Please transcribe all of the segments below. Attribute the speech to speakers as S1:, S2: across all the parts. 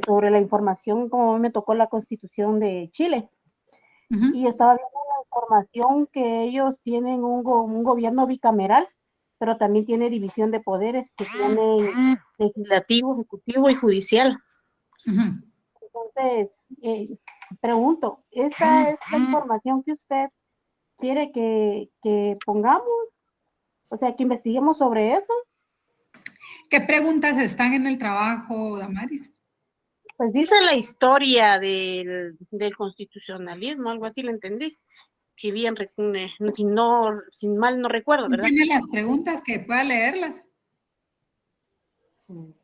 S1: sobre la información, como me tocó la Constitución de Chile. Y estaba viendo la información que ellos tienen un gobierno bicameral, pero también tiene división de poderes, que tiene legislativo, ejecutivo y judicial. Entonces, pregunto, ¿esta es la información que usted quiere que pongamos? O sea, que investiguemos sobre eso.
S2: ¿Qué preguntas están en el trabajo, Damaris?
S1: Pues dice la historia del constitucionalismo, algo así le entendí. Si bien, si mal no recuerdo, ¿verdad?
S2: ¿Tiene las preguntas que pueda leerlas?
S3: Uy.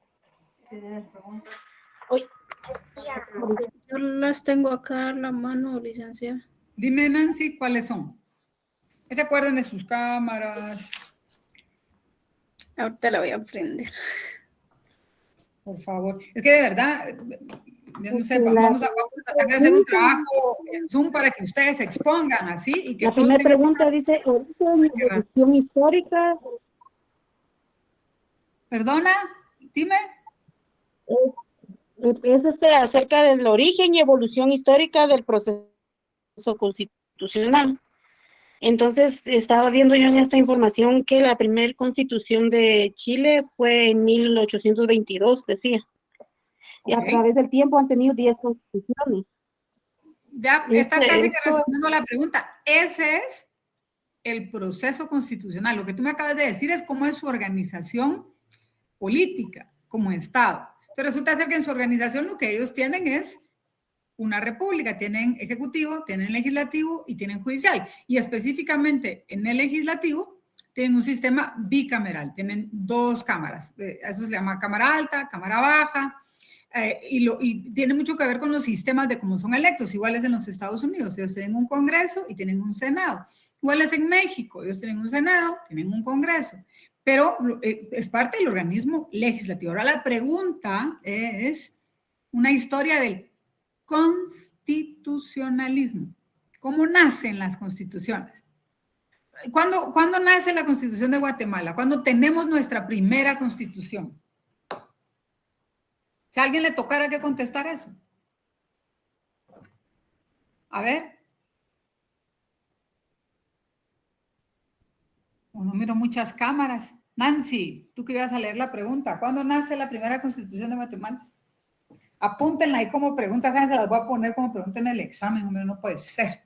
S3: Yo las tengo acá a la mano, licenciada.
S2: Dime, Nancy, ¿cuáles son? ¿Se acuerdan de sus cámaras?
S3: Ahorita la voy a prender.
S2: Por favor. Es que de verdad, yo no sé, vamos a tratar de hacer un trabajo en Zoom para que ustedes se expongan así. Y que
S1: la primera pregunta dice, ¿evolución histórica?
S2: Perdona, dime.
S1: Es acerca del origen y evolución histórica del proceso constitucional. Entonces, estaba viendo yo en esta información que la primera constitución de Chile fue en 1822, decía. Okay. Y a través del tiempo han tenido 10 constituciones.
S2: Ya estás casi que respondiendo la pregunta. Ese es el proceso constitucional. Lo que tú me acabas de decir es cómo es su organización política como Estado. Entonces resulta ser que en su organización lo que ellos tienen es una república, tienen ejecutivo, tienen legislativo y tienen judicial. Y específicamente en el legislativo tienen un sistema bicameral, tienen 2 cámaras. Eso se llama cámara alta, cámara baja. Y tiene mucho que ver con los sistemas de cómo son electos, iguales en los Estados Unidos. Ellos tienen un Congreso y tienen un Senado. Iguales en México, ellos tienen un Senado, tienen un Congreso. Pero es parte del organismo legislativo. Ahora la pregunta es una historia del constitucionalismo. ¿Cómo nacen las constituciones? ¿Cuándo nace la Constitución de Guatemala? ¿Cuándo tenemos nuestra primera constitución? Si a alguien le tocara que contestar eso. A ver. No miro muchas cámaras. Nancy, tú que ibas a leer la pregunta. ¿Cuándo nace la primera constitución de Guatemala? Apúntenla ahí como preguntas, se las voy a poner como pregunta en el examen, hombre, no puede ser.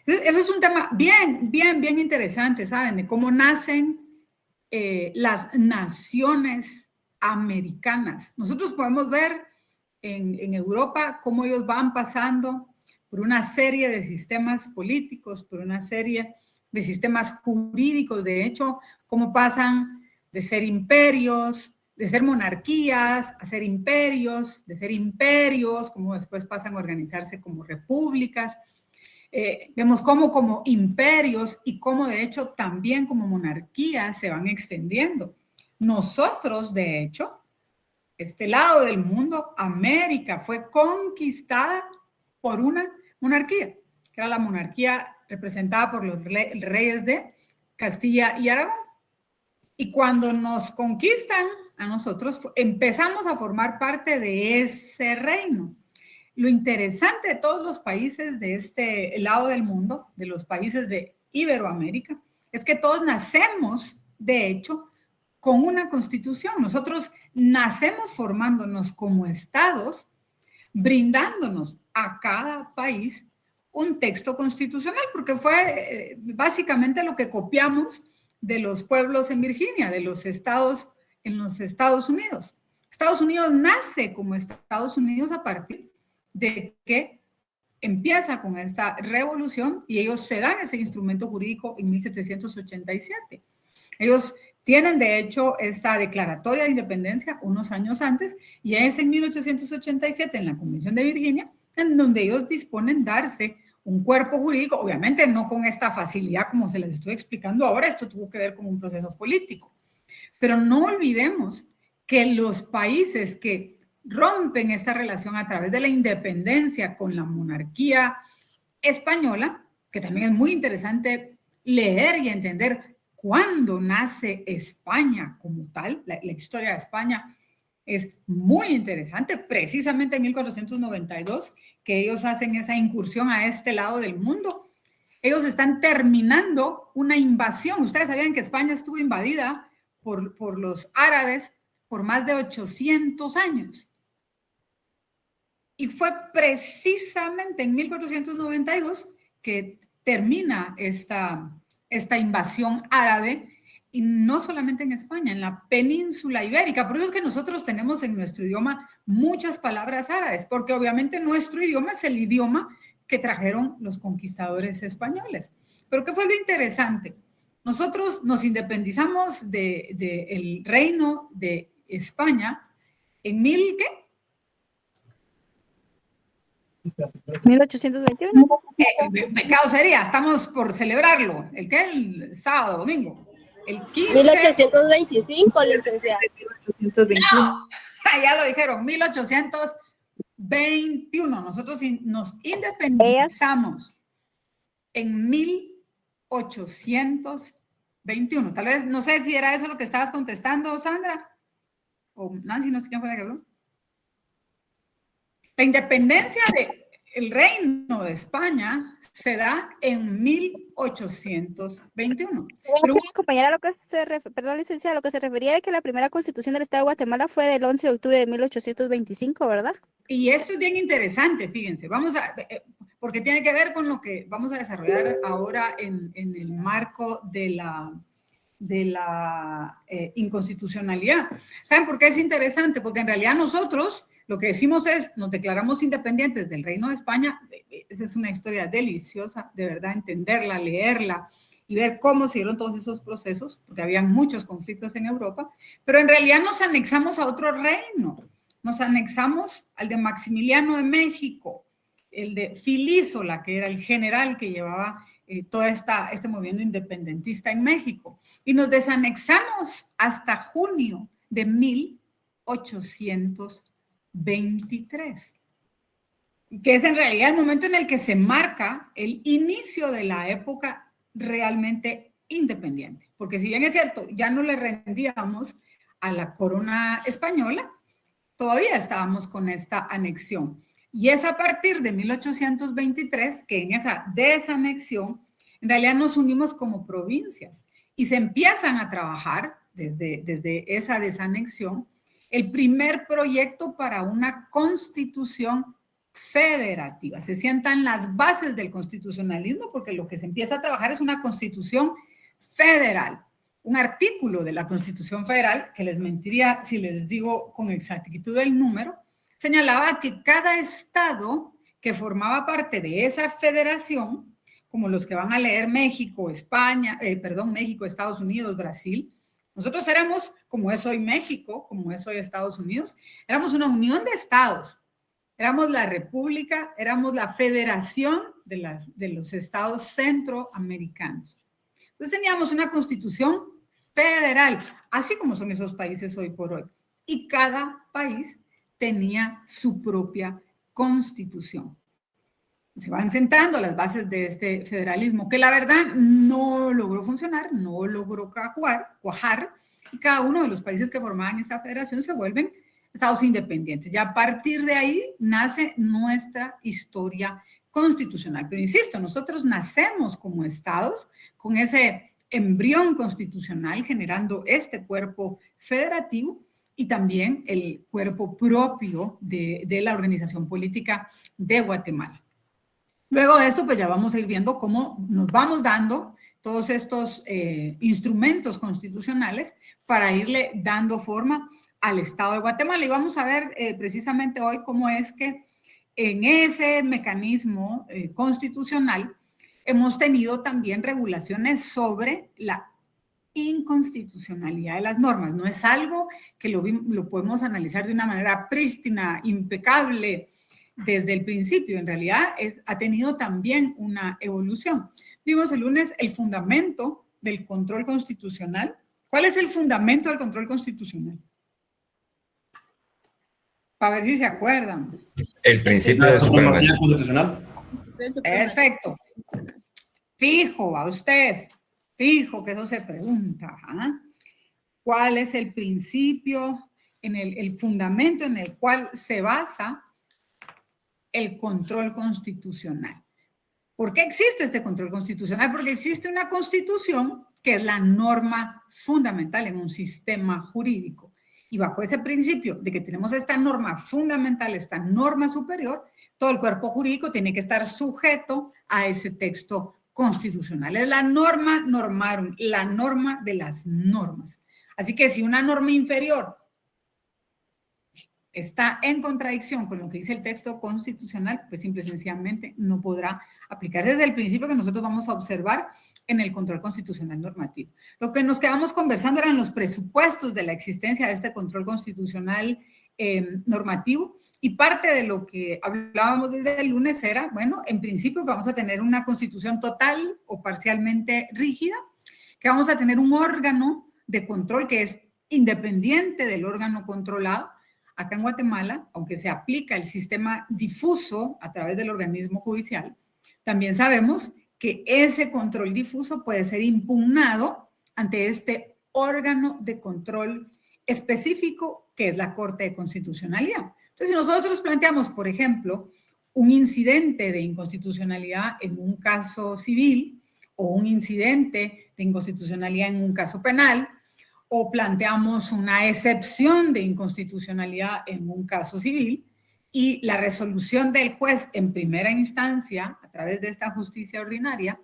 S2: Eso es un tema bien interesante, ¿saben? De cómo nacen las naciones americanas. Nosotros podemos ver en Europa cómo ellos van pasando por una serie de sistemas políticos, por una serie de sistemas jurídicos, de hecho, cómo pasan de ser imperios, de ser monarquías, a ser imperios, de ser imperios, como después pasan a organizarse como repúblicas. Vemos cómo como imperios y cómo de hecho también como monarquías se van extendiendo. Nosotros, de hecho, este lado del mundo, América, fue conquistada por una monarquía, que era la monarquía representada por los reyes de Castilla y Aragón. Y cuando nos conquistan a nosotros, empezamos a formar parte de ese reino. Lo interesante de todos los países de este lado del mundo, de los países de Iberoamérica, es que todos nacemos, de hecho, con una constitución. Nosotros nacemos formándonos como estados, brindándonos a cada país un texto constitucional, porque fue básicamente lo que copiamos de los pueblos en Virginia, de los estados en los Estados Unidos. Estados Unidos nace como Estados Unidos a partir de que empieza con esta revolución y ellos se dan ese instrumento jurídico en 1787. Ellos tienen, de hecho, esta declaratoria de independencia unos años antes y es en 1887 en la Convención de Virginia en donde ellos disponen darse un cuerpo jurídico, obviamente no con esta facilidad como se les estoy explicando ahora, esto tuvo que ver con un proceso político. Pero no olvidemos que los países que rompen esta relación a través de la independencia con la monarquía española, que también es muy interesante leer y entender cuándo nace España como tal, la historia de España Es muy interesante, precisamente en 1492, que ellos hacen esa incursión a este lado del mundo. Ellos están terminando una invasión. Ustedes sabían que España estuvo invadida por los árabes por más de 800 años. Y fue precisamente en 1492 que termina esta invasión árabe, y no solamente en España, en la península ibérica. Por eso es que nosotros tenemos en nuestro idioma muchas palabras árabes, porque obviamente nuestro idioma es el idioma que trajeron los conquistadores españoles. Pero ¿qué fue lo interesante? Nosotros nos independizamos del reino de España en
S3: 1821.
S2: Pecado sería, estamos por celebrarlo. ¿El qué? El sábado, domingo. El 15.
S3: 1825, licenciada.
S2: 1821. No, ya lo dijeron, 1821. Nosotros nos independizamos en 1821. Tal vez, no sé si era eso lo que estabas contestando, Sandra. O Nancy, no sé quién fue la que habló. La independencia del Reino de España se da en 1821.
S3: Pero, compañera, perdón, licenciada, lo que se refería es que la primera constitución del Estado de Guatemala fue del 11 de octubre de 1825, ¿verdad?
S2: Y esto es bien interesante, fíjense, porque tiene que ver con lo que vamos a desarrollar ahora en el marco de la inconstitucionalidad. ¿Saben por qué es interesante? Porque en realidad nosotros lo que decimos es, nos declaramos independientes del Reino de España. Esa es una historia deliciosa, de verdad, entenderla, leerla y ver cómo se dieron todos esos procesos, porque había muchos conflictos en Europa, pero en realidad nos anexamos a otro reino. Nos anexamos al de Maximiliano de México, el de Filísola, que era el general que llevaba todo este movimiento independentista en México. Y nos desanexamos hasta junio de 1823, que es en realidad el momento en el que se marca el inicio de la época realmente independiente. Porque si bien es cierto, ya no le rendíamos a la corona española, todavía estábamos con esta anexión. Y es a partir de 1823 que en esa desanexión, en realidad nos unimos como provincias y se empiezan a trabajar desde esa desanexión el primer proyecto para una constitución federativa. Se sientan las bases del constitucionalismo porque lo que se empieza a trabajar es una constitución federal. Un artículo de la Constitución Federal, que les mentiría si les digo con exactitud el número, señalaba que cada estado que formaba parte de esa federación, como los que van a leer México, México, Estados Unidos, Brasil, nosotros éramos, como es hoy México, como es hoy Estados Unidos, éramos una unión de estados. Éramos la república, éramos la federación de los estados centroamericanos. Entonces teníamos una constitución federal, así como son esos países hoy por hoy. Y cada país tenía su propia constitución. Se van sentando las bases de este federalismo, que la verdad no logró funcionar, no logró cuajar, y cada uno de los países que formaban esta federación se vuelven estados independientes. Y a partir de ahí nace nuestra historia constitucional. Pero insisto, nosotros nacemos como estados con ese embrión constitucional generando este cuerpo federativo y también el cuerpo propio de la organización política de Guatemala. Luego de esto, pues ya vamos a ir viendo cómo nos vamos dando todos estos instrumentos constitucionales para irle dando forma al Estado de Guatemala. Y vamos a ver precisamente hoy cómo es que en ese mecanismo constitucional hemos tenido también regulaciones sobre la inconstitucionalidad de las normas. No es algo que lo podemos analizar de una manera prístina, impecable, desde el principio. En realidad ha tenido también una evolución. Vimos el lunes el fundamento del control constitucional. ¿Cuál es el fundamento del control constitucional? Para ver si se acuerdan.
S4: El principio de supremacía
S5: constitucional.
S2: Perfecto. Fijo a ustedes, fijo que eso se pregunta. ¿Ah? ¿Cuál es el principio en el fundamento en el cual se basa el control constitucional. ¿Por qué existe este control constitucional? Porque existe una constitución que es la norma fundamental en un sistema jurídico. Y bajo ese principio de que tenemos esta norma fundamental, esta norma superior, todo el cuerpo jurídico tiene que estar sujeto a ese texto constitucional. Es la norma normarum, la norma de las normas. Así que si una norma inferior está en contradicción con lo que dice el texto constitucional, pues simple y sencillamente no podrá aplicarse. Desde el principio que nosotros vamos a observar en el control constitucional normativo. Lo que nos quedamos conversando eran los presupuestos de la existencia de este control constitucional normativo, y parte de lo que hablábamos desde el lunes era, bueno, en principio vamos a tener una constitución total o parcialmente rígida, que vamos a tener un órgano de control que es independiente del órgano controlado. Acá en Guatemala, aunque se aplica el sistema difuso a través del organismo judicial, también sabemos que ese control difuso puede ser impugnado ante este órgano de control específico que es la Corte de Constitucionalidad. Entonces, si nosotros planteamos, por ejemplo, un incidente de inconstitucionalidad en un caso civil o un incidente de inconstitucionalidad en un caso penal, o planteamos una excepción de inconstitucionalidad en un caso civil y la resolución del juez en primera instancia a través de esta justicia ordinaria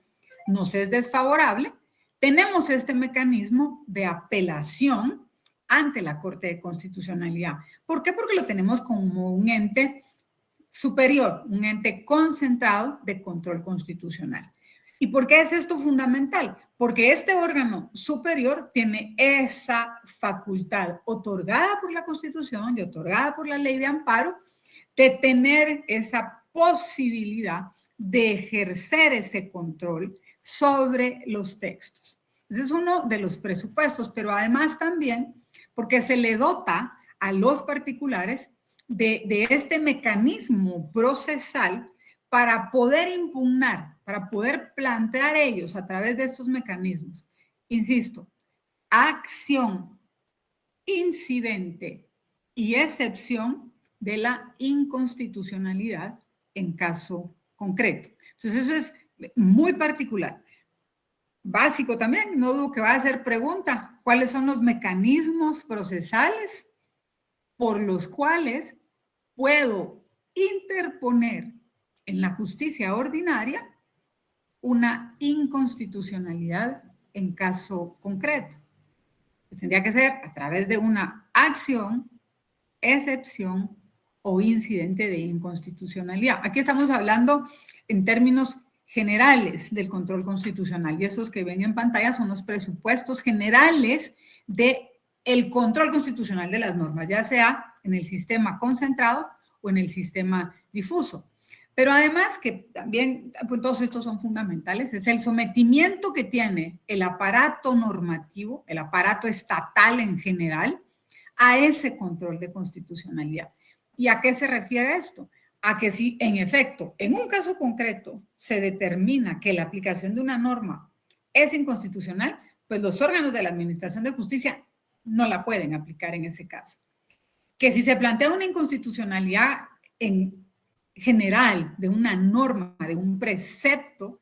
S2: nos es desfavorable, tenemos este mecanismo de apelación ante la Corte de Constitucionalidad. ¿Por qué? Porque lo tenemos como un ente superior, un ente concentrado de control constitucional. ¿Y por qué es esto fundamental? Porque este órgano superior tiene esa facultad otorgada por la Constitución y otorgada por la Ley de Amparo de tener esa posibilidad de ejercer ese control sobre los textos. Ese es uno de los presupuestos, pero además también porque se le dota a los particulares de este mecanismo procesal para poder impugnar, para poder plantear ellos a través de estos mecanismos, insisto, acción, incidente y excepción de la inconstitucionalidad en caso concreto. Entonces eso es muy particular. Básico también, no dudo que va a hacer pregunta, ¿cuáles son los mecanismos procesales por los cuales puedo interponer en la justicia ordinaria una inconstitucionalidad en caso concreto? Pues tendría que ser a través de una acción, excepción o incidente de inconstitucionalidad. Aquí estamos hablando en términos generales del control constitucional y esos que ven en pantalla son los presupuestos generales del control constitucional de las normas, ya sea en el sistema concentrado o en el sistema difuso. Pero además que también, pues todos estos son fundamentales, es el sometimiento que tiene el aparato normativo, el aparato estatal en general, a ese control de constitucionalidad. ¿Y a qué se refiere esto? A que si en efecto, en un caso concreto, se determina que la aplicación de una norma es inconstitucional, pues los órganos de la Administración de Justicia no la pueden aplicar en ese caso. Que si se plantea una inconstitucionalidad en general de una norma, de un precepto,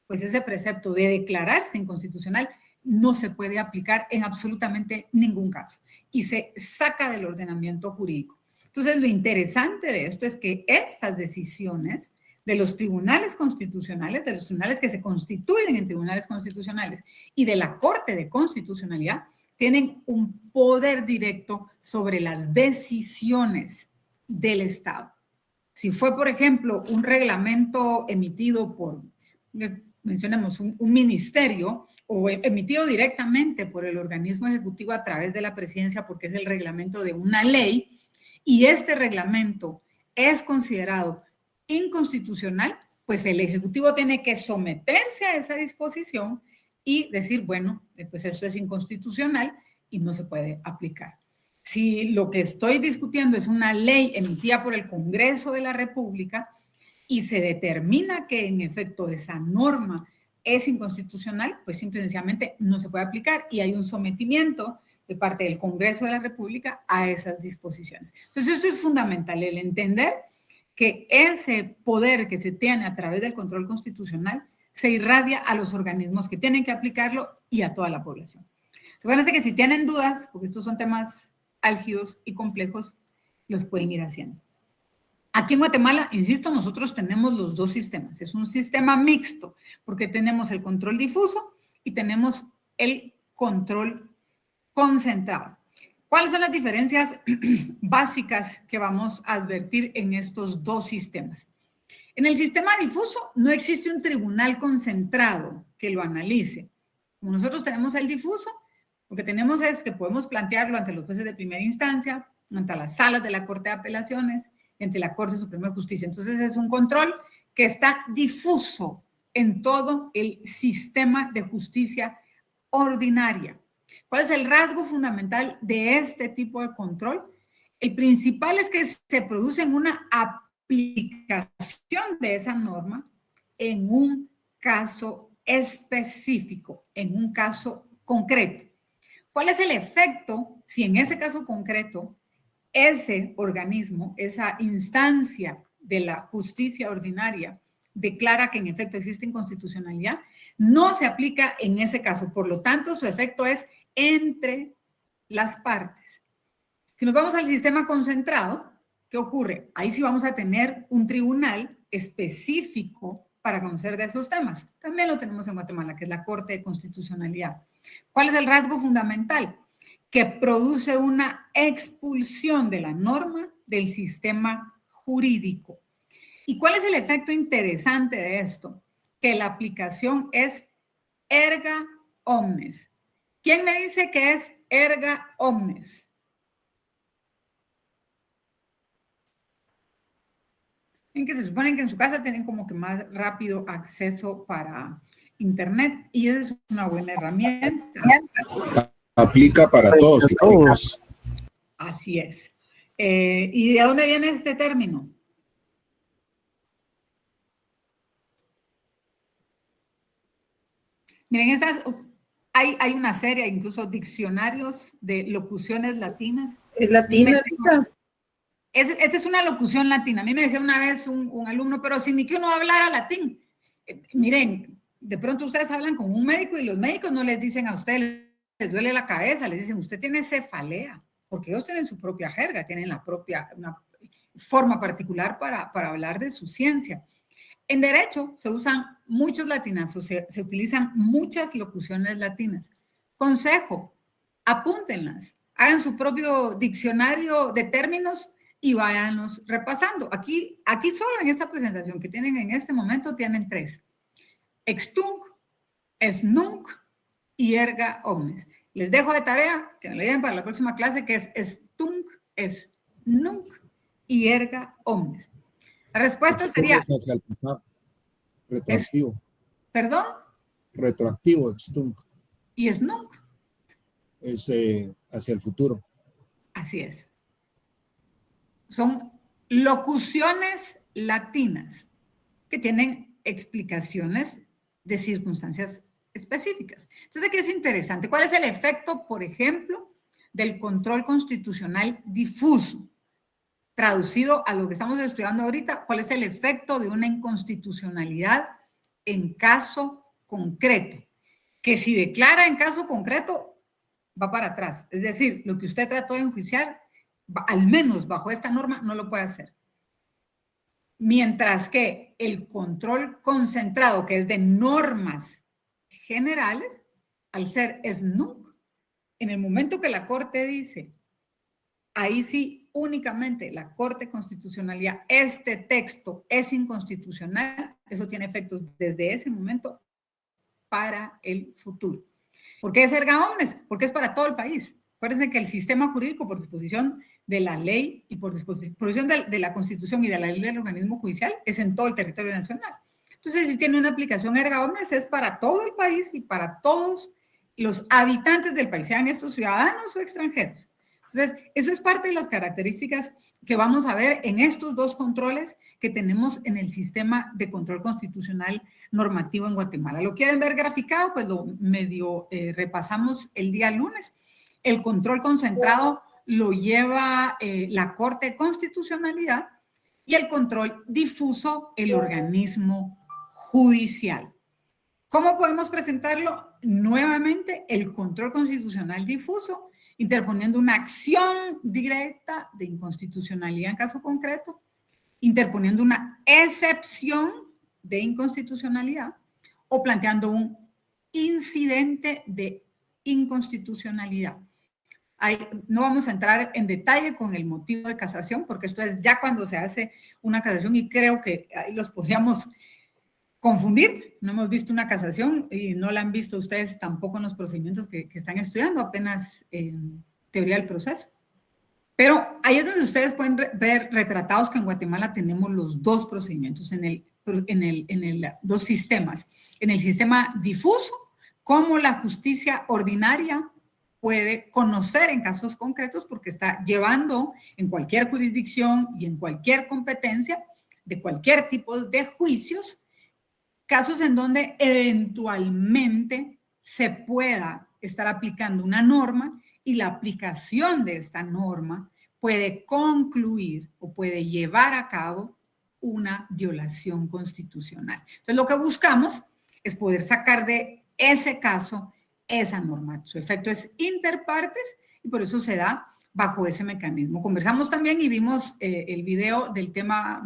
S2: pues ese precepto de declararse inconstitucional no se puede aplicar en absolutamente ningún caso y se saca del ordenamiento jurídico. Entonces, lo interesante de esto es que estas decisiones de los tribunales constitucionales, de los tribunales que se constituyen en tribunales constitucionales y de la Corte de Constitucionalidad, tienen un poder directo sobre las decisiones del Estado. Si fue, por ejemplo, un reglamento emitido por, mencionemos, un ministerio o emitido directamente por el organismo ejecutivo a través de la presidencia porque es el reglamento de una ley y este reglamento es considerado inconstitucional, pues el ejecutivo tiene que someterse a esa disposición y decir, bueno, pues eso es inconstitucional y no se puede aplicar. Si lo que estoy discutiendo es una ley emitida por el Congreso de la República y se determina que en efecto esa norma es inconstitucional, pues simplemente no se puede aplicar y hay un sometimiento de parte del Congreso de la República a esas disposiciones. Entonces, esto es fundamental, el entender que ese poder que se tiene a través del control constitucional se irradia a los organismos que tienen que aplicarlo y a toda la población. Recuerden que si tienen dudas, porque estos son temas álgidos y complejos, los pueden ir haciendo. Aquí en Guatemala, insisto, nosotros tenemos los dos sistemas. Es un sistema mixto, porque tenemos el control difuso y tenemos el control concentrado. ¿Cuáles son las diferencias básicas que vamos a advertir en estos dos sistemas? En el sistema difuso no existe un tribunal concentrado que lo analice. Como nosotros tenemos el difuso, lo que tenemos es que podemos plantearlo ante los jueces de primera instancia, ante las salas de la Corte de Apelaciones, ante la Corte Suprema de Justicia. Entonces es un control que está difuso en todo el sistema de justicia ordinaria. ¿Cuál es el rasgo fundamental de este tipo de control? El principal es que se produce una aplicación de esa norma en un caso específico, en un caso concreto. ¿Cuál es el efecto si en ese caso concreto ese organismo, esa instancia de la justicia ordinaria declara que en efecto existe inconstitucionalidad? No se aplica en ese caso, por lo tanto su efecto es entre las partes. Si nos vamos al sistema concentrado, ¿qué ocurre? Ahí sí vamos a tener un tribunal específico para conocer de esos temas. También lo tenemos en Guatemala, que es la Corte de Constitucionalidad. ¿Cuál es el rasgo fundamental? Que produce una expulsión de la norma del sistema jurídico. ¿Y cuál es el efecto interesante de esto? Que la aplicación es erga omnes. ¿Quién me dice que es erga omnes? En que se supone que en su casa tienen como que más rápido acceso para internet y esa es una buena herramienta.
S5: Aplica para todos.
S2: Así es. ¿Y de dónde viene este término? Miren, hay una serie, incluso diccionarios de locuciones latinas.
S6: ¿Es latina?
S2: Esta es una locución latina. A mí me decía una vez un alumno, pero sin ni que uno hablara latín. Miren, de pronto ustedes hablan con un médico y los médicos no les dicen a ustedes, les duele la cabeza, les dicen, usted tiene cefalea, porque ellos tienen su propia jerga, tienen una forma particular para hablar de su ciencia. En derecho se usan muchos latinazos, se utilizan muchas locuciones latinas. Consejo, apúntenlas, hagan su propio diccionario de términos y váyanlos repasando. Aquí solo en esta presentación que tienen en este momento tienen 3. Extunc, snunc y erga omnes. Les dejo de tarea que me lo lleven para la próxima clase, que es stunc, snunc y erga omnes. La respuesta sería...
S5: Retroactivo.
S2: ¿Perdón?
S5: Retroactivo, extunc.
S2: ¿Y snunc?
S5: Es hacia el futuro.
S2: Así es. Son locuciones latinas que tienen explicaciones de circunstancias específicas. Entonces, aquí es interesante. ¿Cuál es el efecto, por ejemplo, del control constitucional difuso? Traducido a lo que estamos estudiando ahorita, ¿cuál es el efecto de una inconstitucionalidad en caso concreto? Que si declara en caso concreto, va para atrás. Es decir, lo que usted trató de enjuiciar, al menos bajo esta norma, no lo puede hacer. Mientras que el control concentrado, que es de normas generales, al ser snunc, en el momento que la Corte dice, ahí sí, únicamente la Corte de Constitucionalidad, este texto es inconstitucional, eso tiene efectos desde ese momento para el futuro. ¿Por qué es erga omnes? Porque es para todo el país. Acuérdense que el sistema jurídico, por disposición de la ley y por disposición de la Constitución y de la ley del organismo judicial, es en todo el territorio nacional. Entonces, si tiene una aplicación erga omnes, es para todo el país y para todos los habitantes del país, sean estos ciudadanos o extranjeros. Entonces, eso es parte de las características que vamos a ver en estos dos controles que tenemos en el sistema de control constitucional normativo en Guatemala. ¿Lo quieren ver graficado? Pues lo medio repasamos el día lunes. el control concentrado lo lleva la Corte de Constitucionalidad y el control difuso el organismo judicial. ¿Cómo podemos presentarlo? Nuevamente, el control constitucional difuso, interponiendo una acción directa de inconstitucionalidad en caso concreto, interponiendo una excepción de inconstitucionalidad o planteando un incidente de inconstitucionalidad. Ahí no vamos a entrar en detalle con el motivo de casación, porque esto es ya cuando se hace una casación y creo que ahí los podríamos confundir. No hemos visto una casación y no la han visto ustedes tampoco en los procedimientos que están estudiando, apenas en teoría del proceso. Pero ahí es donde ustedes pueden ver retratados que en Guatemala tenemos los dos procedimientos, dos sistemas. En el sistema difuso, cómo la justicia ordinaria puede conocer en casos concretos porque está llevando en cualquier jurisdicción y en cualquier competencia de cualquier tipo de juicios, casos en donde eventualmente se pueda estar aplicando una norma y la aplicación de esta norma puede concluir o puede llevar a cabo una violación constitucional. Entonces, lo que buscamos es poder sacar de ese caso esa norma. Su efecto es interpartes y por eso se da bajo ese mecanismo. Conversamos también y vimos el video del tema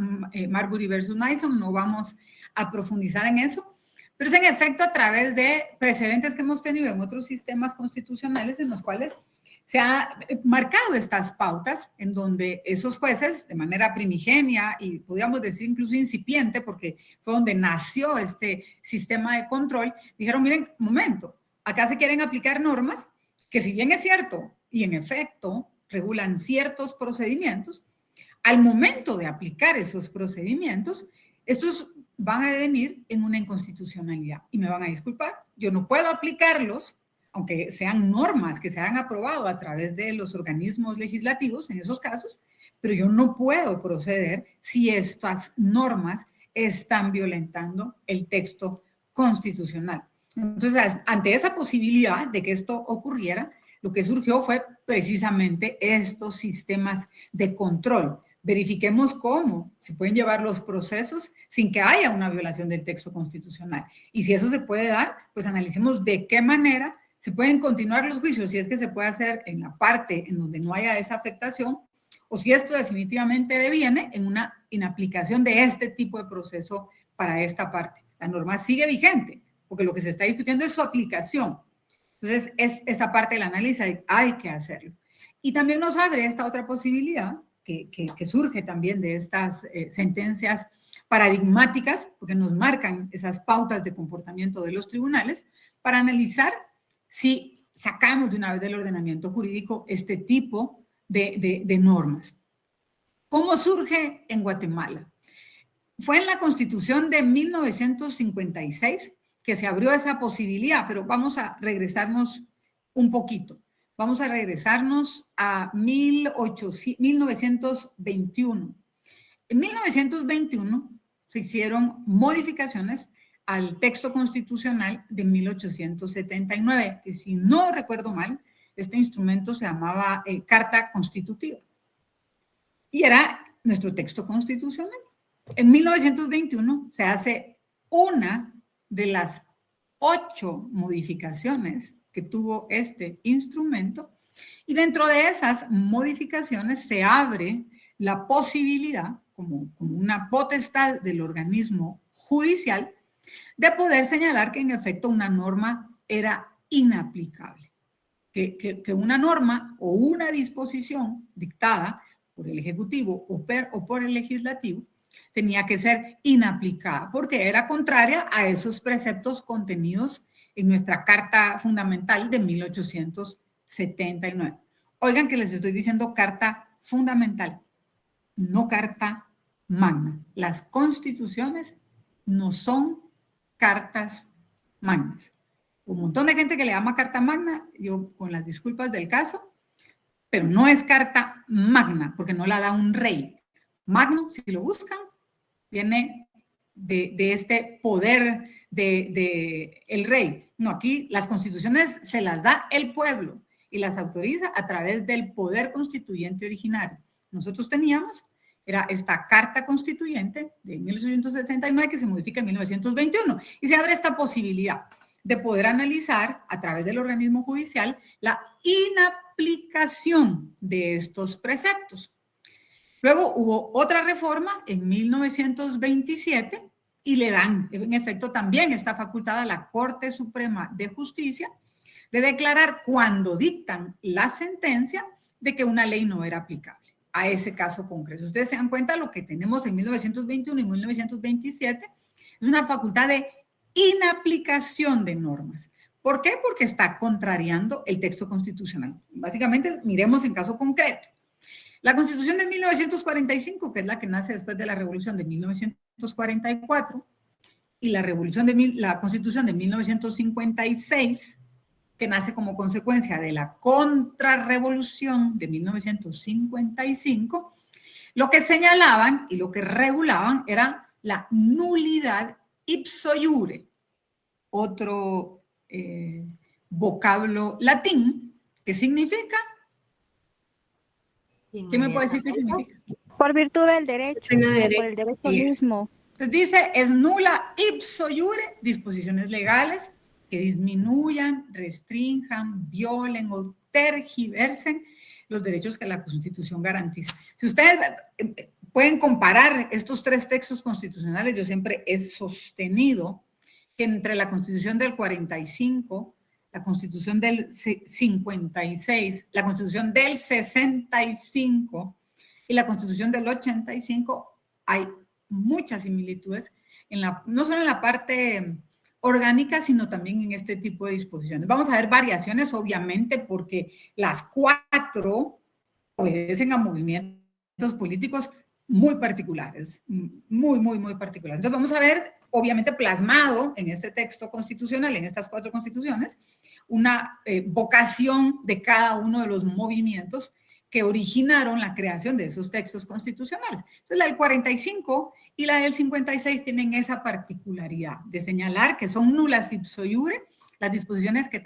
S2: Marbury versus Nyson, no vamos a profundizar en eso, pero es en efecto a través de precedentes que hemos tenido en otros sistemas constitucionales en los cuales se han marcado estas pautas en donde esos jueces de manera primigenia y podríamos decir incluso incipiente, porque fue donde nació este sistema de control, dijeron, miren, momento, acá se quieren aplicar normas que si bien es cierto y en efecto regulan ciertos procedimientos, al momento de aplicar esos procedimientos, estos van a devenir en una inconstitucionalidad. Y me van a disculpar, yo no puedo aplicarlos, aunque sean normas que se han aprobado a través de los organismos legislativos en esos casos, pero yo no puedo proceder si estas normas están violentando el texto constitucional. Entonces, ante esa posibilidad de que esto ocurriera, lo que surgió fue precisamente estos sistemas de control. Verifiquemos cómo se pueden llevar los procesos sin que haya una violación del texto constitucional. Y si eso se puede dar, pues analicemos de qué manera se pueden continuar los juicios, si es que se puede hacer en la parte en donde no haya esa afectación, o si esto definitivamente deviene en una inaplicación de este tipo de proceso para esta parte. La norma sigue vigente, porque lo que se está discutiendo es su aplicación. Entonces, esta parte del análisis hay que hacerlo. Y también nos abre esta otra posibilidad que surge también de estas sentencias paradigmáticas, porque nos marcan esas pautas de comportamiento de los tribunales, para analizar si sacamos de una vez del ordenamiento jurídico este tipo de normas. ¿Cómo surge en Guatemala? Fue en la Constitución de 1956 que se abrió esa posibilidad, pero vamos a regresarnos un poquito. Vamos a regresarnos a 1921. En 1921 se hicieron modificaciones al texto constitucional de 1879, que si no recuerdo mal, este instrumento se llamaba Carta Constitutiva y era nuestro texto constitucional. En 1921 se hace una de las 8 modificaciones que tuvo este instrumento y dentro de esas modificaciones se abre la posibilidad, como una potestad del organismo judicial, de poder señalar que en efecto una norma era inaplicable, que una norma o una disposición dictada por el Ejecutivo o por el Legislativo tenía que ser inaplicada porque era contraria a esos preceptos contenidos en nuestra Carta Fundamental de 1879. Oigan que les estoy diciendo Carta Fundamental, no Carta Magna. Las constituciones no son cartas magnas. Un montón de gente que le llama carta magna, yo con las disculpas del caso, pero no es carta magna porque no la da un rey. Magno, si lo buscan, viene de este poder de el rey. No, aquí las constituciones se las da el pueblo y las autoriza a través del poder constituyente originario. Nosotros teníamos, era esta Carta Constituyente de 1879 que se modifica en 1921 y se abre esta posibilidad de poder analizar a través del organismo judicial la inaplicación de estos preceptos. Luego hubo otra reforma en 1927 y le dan, en efecto, también esta facultad a la Corte Suprema de Justicia de declarar cuando dictan la sentencia de que una ley no era aplicable a ese caso concreto. Ustedes se dan cuenta, lo que tenemos en 1921 y 1927 es una facultad de inaplicación de normas. ¿Por qué? Porque está contrariando el texto constitucional. Básicamente, miremos en caso concreto. La Constitución de 1945, que es la que nace después de la Revolución de 1944, y la Constitución de 1956, que nace como consecuencia de la contrarrevolución de 1955, lo que señalaban y lo que regulaban era la nulidad ipso iure, otro vocablo latín, que significa, ¿qué me puede decir qué significa?
S3: Por virtud del derecho, por el derecho mismo.
S2: Entonces dice, es nula ipso iure, disposiciones legales que disminuyan, restrinjan, violen o tergiversen los derechos que la Constitución garantiza. Si ustedes pueden comparar estos tres textos constitucionales, yo siempre he sostenido que entre la Constitución del 45, la Constitución del 56, la Constitución del 65 y la Constitución del 85 hay muchas similitudes, no solo en la parte orgánica, sino también en este tipo de disposiciones. Vamos a ver variaciones, obviamente, porque las cuatro obedecen a movimientos políticos muy particulares, muy particulares. Entonces vamos a ver, obviamente, plasmado en este texto constitucional, en estas cuatro constituciones, una vocación de cada uno de los movimientos que originaron la creación de esos textos constitucionales. Entonces, la del 45 y la del 56 tienen esa particularidad de señalar que son nulas ipso iure las disposiciones que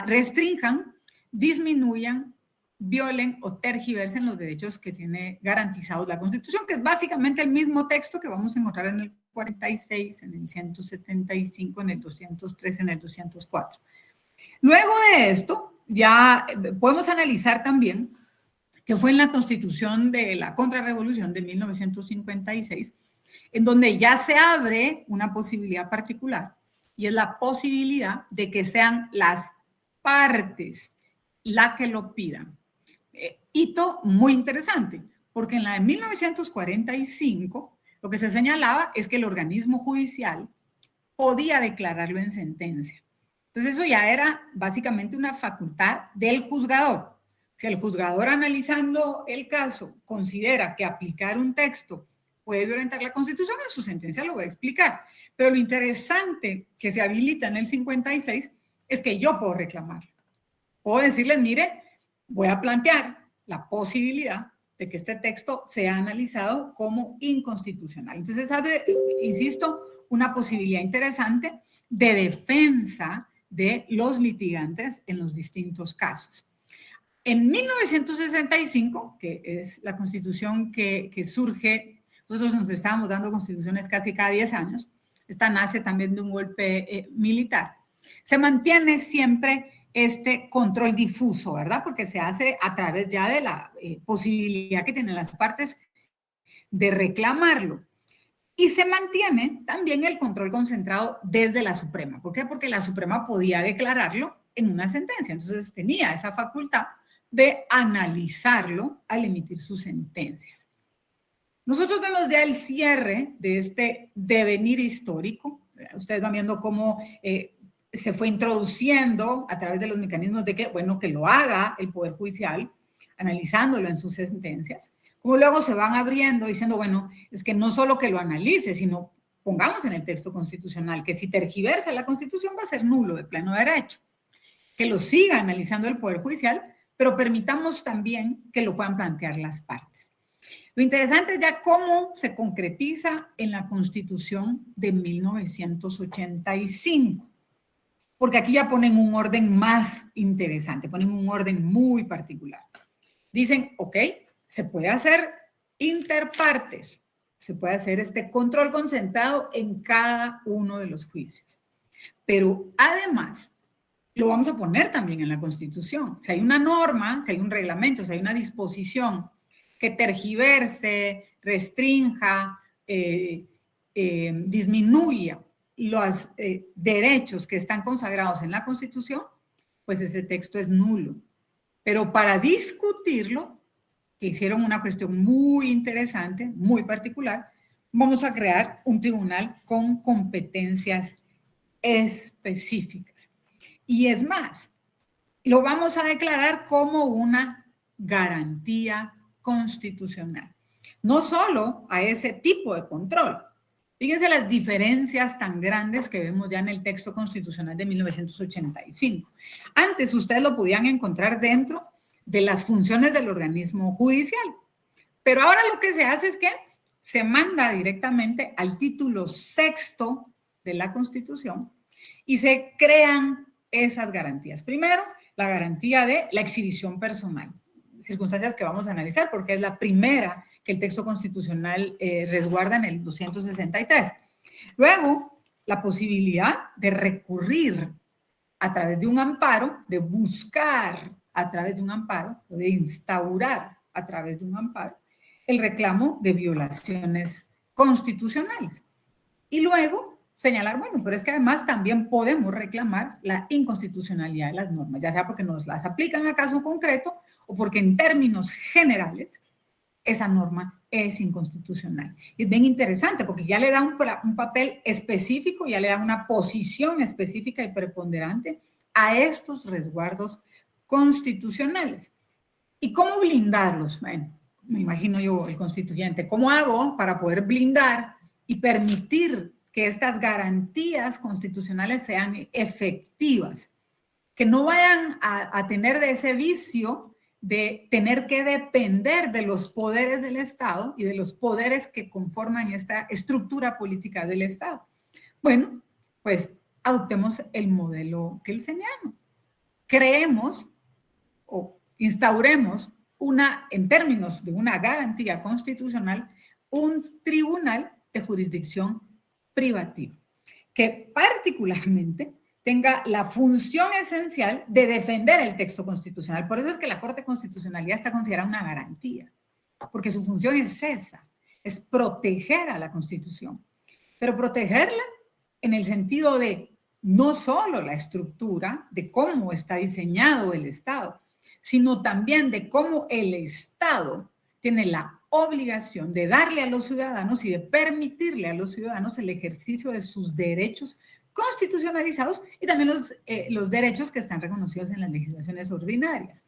S2: restrinjan, disminuyan, violen o tergiversen los derechos que tiene garantizados la Constitución, que es básicamente el mismo texto que vamos a encontrar en el 46, en el 175, en el 203, en el 204. Luego de esto, ya podemos analizar también que fue en la Constitución de la Contrarrevolución de 1956, en donde ya se abre una posibilidad particular, y es la posibilidad de que sean las partes las que lo pidan. Hito muy interesante, porque en la de 1945 lo que se señalaba es que el organismo judicial podía declararlo en sentencia. Entonces eso ya era básicamente una facultad del juzgador. Si el juzgador analizando el caso considera que aplicar un texto puede violentar la Constitución, en su sentencia lo va a explicar. Pero lo interesante que se habilita en el 56 es que yo puedo reclamarlo. Puedo decirles, mire, voy a plantear la posibilidad de que este texto sea analizado como inconstitucional. Entonces abre, insisto, una posibilidad interesante de defensa de los litigantes en los distintos casos. En 1965, que es la constitución que surge, nosotros nos estábamos dando constituciones casi cada 10 años, esta nace también de un golpe militar, se mantiene siempre este control difuso, ¿verdad? Porque se hace a través ya de la posibilidad que tienen las partes de reclamarlo. Y se mantiene también el control concentrado desde la Suprema. ¿Por qué? Porque la Suprema podía declararlo en una sentencia. Entonces tenía esa facultad de analizarlo al emitir sus sentencias. Nosotros vemos ya el cierre de este devenir histórico. Ustedes van viendo cómo se fue introduciendo a través de los mecanismos de que, bueno, que lo haga el Poder Judicial, analizándolo en sus sentencias, como luego se van abriendo diciendo, bueno, es que no solo que lo analice, sino pongamos en el texto constitucional que si tergiversa la Constitución va a ser nulo de pleno derecho, que lo siga analizando el Poder Judicial, pero permitamos también que lo puedan plantear las partes. Lo interesante es ya cómo se concretiza en la Constitución de 1985. porque aquí ya ponen un orden más interesante, ponen un orden muy particular. Dicen, ok, se puede hacer interpartes, se puede hacer este control concentrado en cada uno de los juicios. Pero además, lo vamos a poner también en la Constitución. Si hay una norma, si hay un reglamento, si hay una disposición que tergiverse, restrinja, disminuya los derechos que están consagrados en la Constitución, pues ese texto es nulo. Pero para discutirlo, que hicieron una cuestión muy interesante, muy particular, vamos a crear un tribunal con competencias específicas. Y es más, lo vamos a declarar como una garantía constitucional. No solo a ese tipo de control. Fíjense las diferencias tan grandes que vemos ya en el texto constitucional de 1985. Antes ustedes lo podían encontrar dentro de las funciones del organismo judicial. Pero ahora lo que se hace es que se manda directamente al título 6º de la Constitución y se crean esas garantías. Primero, la garantía de la exhibición personal, circunstancias que vamos a analizar porque es la primera que el texto constitucional resguarda en el 263. Luego, la posibilidad de recurrir a través de un amparo, de buscar a través de un amparo, o de instaurar a través de un amparo, el reclamo de violaciones constitucionales. Y luego, señalar, bueno, pero es que además también podemos reclamar la inconstitucionalidad de las normas, ya sea porque nos las aplican a caso concreto o porque en términos generales esa norma es inconstitucional. Y es bien interesante porque ya le da un papel específico, ya le da una posición específica y preponderante a estos resguardos constitucionales. ¿Y cómo blindarlos? Bueno, me imagino yo, el constituyente, ¿cómo hago para poder blindar y permitir que estas garantías constitucionales sean efectivas? Que no vayan a tener de ese vicio de tener que depender de los poderes del Estado y de los poderes que conforman esta estructura política del Estado. Bueno, pues adoptemos el modelo kelseniano. Creemos o instauremos en términos de una garantía constitucional, un tribunal de jurisdicción privativa, que particularmente tenga la función esencial de defender el texto constitucional. Por eso es que la Corte de Constitucionalidad está considerada una garantía, porque su función es esa, es proteger a la Constitución, pero protegerla en el sentido de no solo la estructura, de cómo está diseñado el Estado, sino también de cómo el Estado tiene la obligación de darle a los ciudadanos y de permitirle a los ciudadanos el ejercicio de sus derechos constitucionalizados y también los derechos que están reconocidos en las legislaciones ordinarias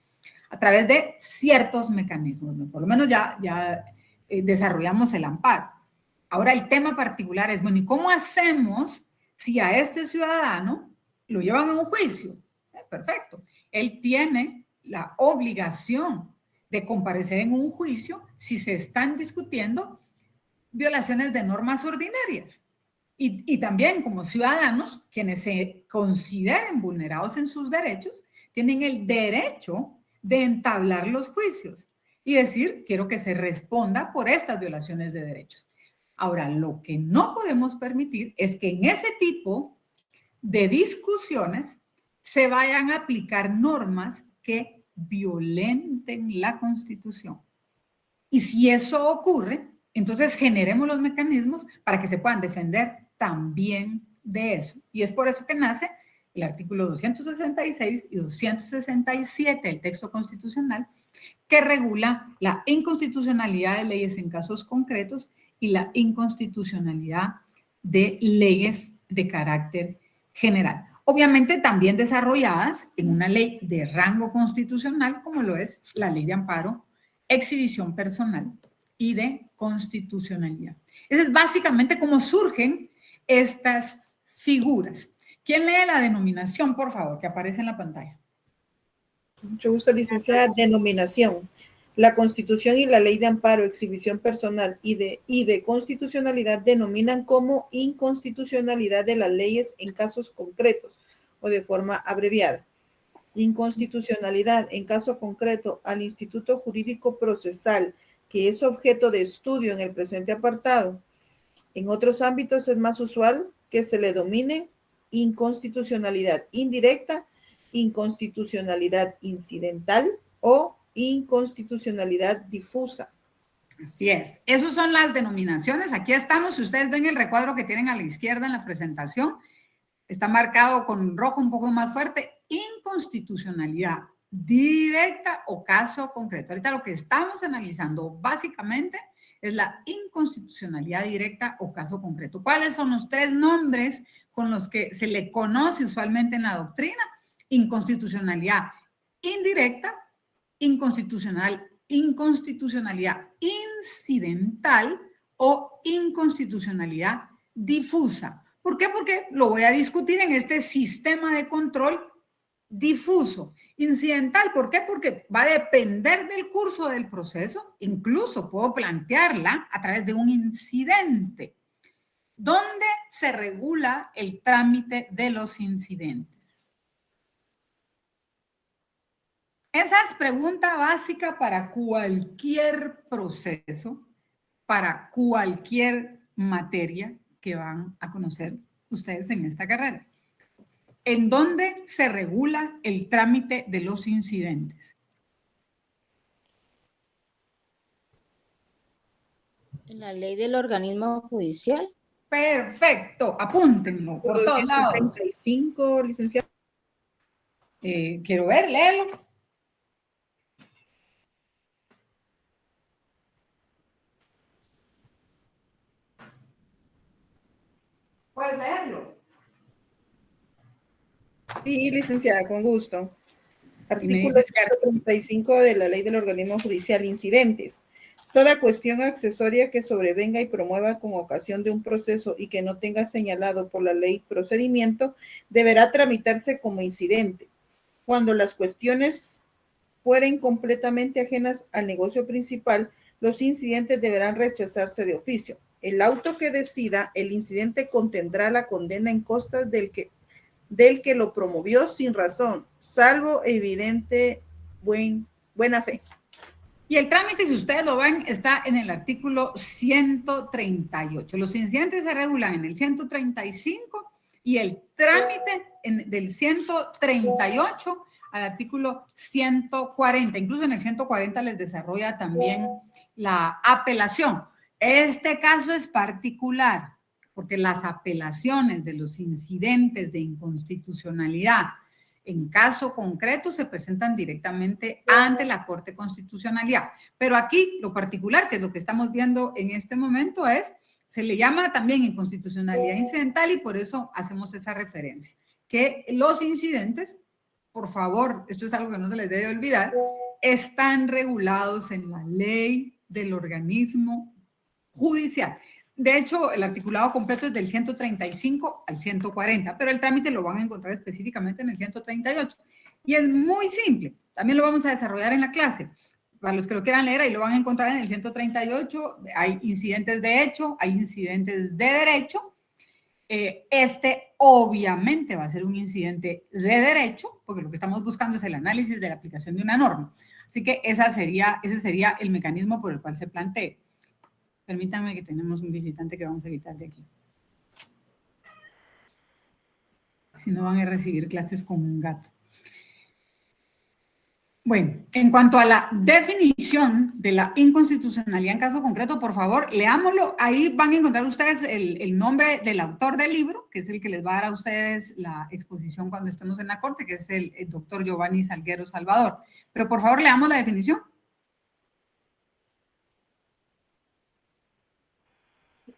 S2: a través de ciertos mecanismos, ¿no? Por lo menos ya desarrollamos el amparo. Ahora el tema particular es, bueno, ¿y cómo hacemos si a este ciudadano lo llevan a un juicio? Perfecto. Él tiene la obligación de comparecer en un juicio si se están discutiendo violaciones de normas ordinarias. Y también como ciudadanos, quienes se consideren vulnerados en sus derechos, tienen el derecho de entablar los juicios y decir, quiero que se responda por estas violaciones de derechos. Ahora, lo que no podemos permitir es que en ese tipo de discusiones se vayan a aplicar normas que violenten la Constitución. Y si eso ocurre, entonces generemos los mecanismos para que se puedan defender también de eso. Y es por eso que nace el artículo 266 y 267 del texto constitucional, que regula la inconstitucionalidad de leyes en casos concretos y la inconstitucionalidad de leyes de carácter general. Obviamente también desarrolladas en una ley de rango constitucional, como lo es la ley de amparo, exhibición personal y de constitucionalidad. Ese es básicamente cómo surgen estas figuras. ¿Quién lee la denominación, por favor, que aparece en la pantalla?
S6: Mucho gusto, licenciada. Denominación. La Constitución y la Ley de Amparo, Exhibición Personal y de Constitucionalidad denominan como inconstitucionalidad de las leyes en casos concretos o de forma abreviada. Inconstitucionalidad, en caso concreto, al instituto jurídico procesal que es objeto de estudio en el presente apartado. En otros ámbitos es más usual que se le domine inconstitucionalidad indirecta, inconstitucionalidad incidental o inconstitucionalidad difusa.
S2: Así es. Esas son las denominaciones. Aquí estamos. Si ustedes ven el recuadro que tienen a la izquierda en la presentación, está marcado con rojo un poco más fuerte. Inconstitucionalidad directa o caso concreto. Ahorita lo que estamos analizando básicamente es la inconstitucionalidad directa o caso concreto. ¿Cuáles son los tres nombres con los que se le conoce usualmente en la doctrina? Inconstitucionalidad indirecta, inconstitucionalidad incidental o inconstitucionalidad difusa. ¿Por qué? Porque lo voy a discutir en este sistema de control difuso. Incidental, ¿por qué? Porque va a depender del curso del proceso. Incluso puedo plantearla a través de un incidente. ¿Dónde se regula el trámite de los incidentes? Esa es pregunta básica para cualquier proceso, para cualquier materia que van a conocer ustedes en esta carrera. ¿En dónde se regula el trámite de los incidentes?
S7: En la ley del organismo judicial.
S2: Perfecto, apúntenlo por todos lados.
S6: 235, licenciado.
S2: Quiero ver, léelo. ¿Puedes leerlo?
S6: Sí, licenciada, con gusto. Artículo 135 de la Ley del Organismo Judicial. Incidentes. Toda cuestión accesoria que sobrevenga y promueva con ocasión de un proceso y que no tenga señalado por la ley procedimiento, deberá tramitarse como incidente. Cuando las cuestiones fueren completamente ajenas al negocio principal, los incidentes deberán rechazarse de oficio. El auto que decida el incidente contendrá la condena en costas del que lo promovió sin razón, salvo evidente buena fe.
S2: Y el trámite, si ustedes lo ven, está en el artículo 138. Los incidentes se regulan en el 135 y el trámite del 138 al artículo 140. Incluso en el 140 les desarrolla también la apelación. Este caso es particular porque las apelaciones de los incidentes de inconstitucionalidad en caso concreto se presentan directamente ante la Corte de Constitucionalidad. Pero aquí lo particular, que es lo que estamos viendo en este momento, se le llama también inconstitucionalidad incidental y por eso hacemos esa referencia. Que los incidentes, por favor, esto es algo que no se les debe olvidar, están regulados en la ley del organismo judicial. De hecho, el articulado completo es del 135 al 140, pero el trámite lo van a encontrar específicamente en el 138. Y es muy simple. También lo vamos a desarrollar en la clase. Para los que lo quieran leer, ahí lo van a encontrar en el 138. Hay incidentes de hecho, hay incidentes de derecho. Este obviamente va a ser un incidente de derecho, porque lo que estamos buscando es el análisis de la aplicación de una norma. Así que ese sería el mecanismo por el cual se plantea. Permítanme que tenemos un visitante que vamos a quitar de aquí. Si no van a recibir clases con un gato. Bueno, en cuanto a la definición de la inconstitucionalidad en caso concreto, por favor, leámoslo. Ahí van a encontrar ustedes el nombre del autor del libro, que es el que les va a dar a ustedes la exposición cuando estemos en la corte, que es el doctor Giovanni Salguero Salvador. Pero por favor, leamos la definición.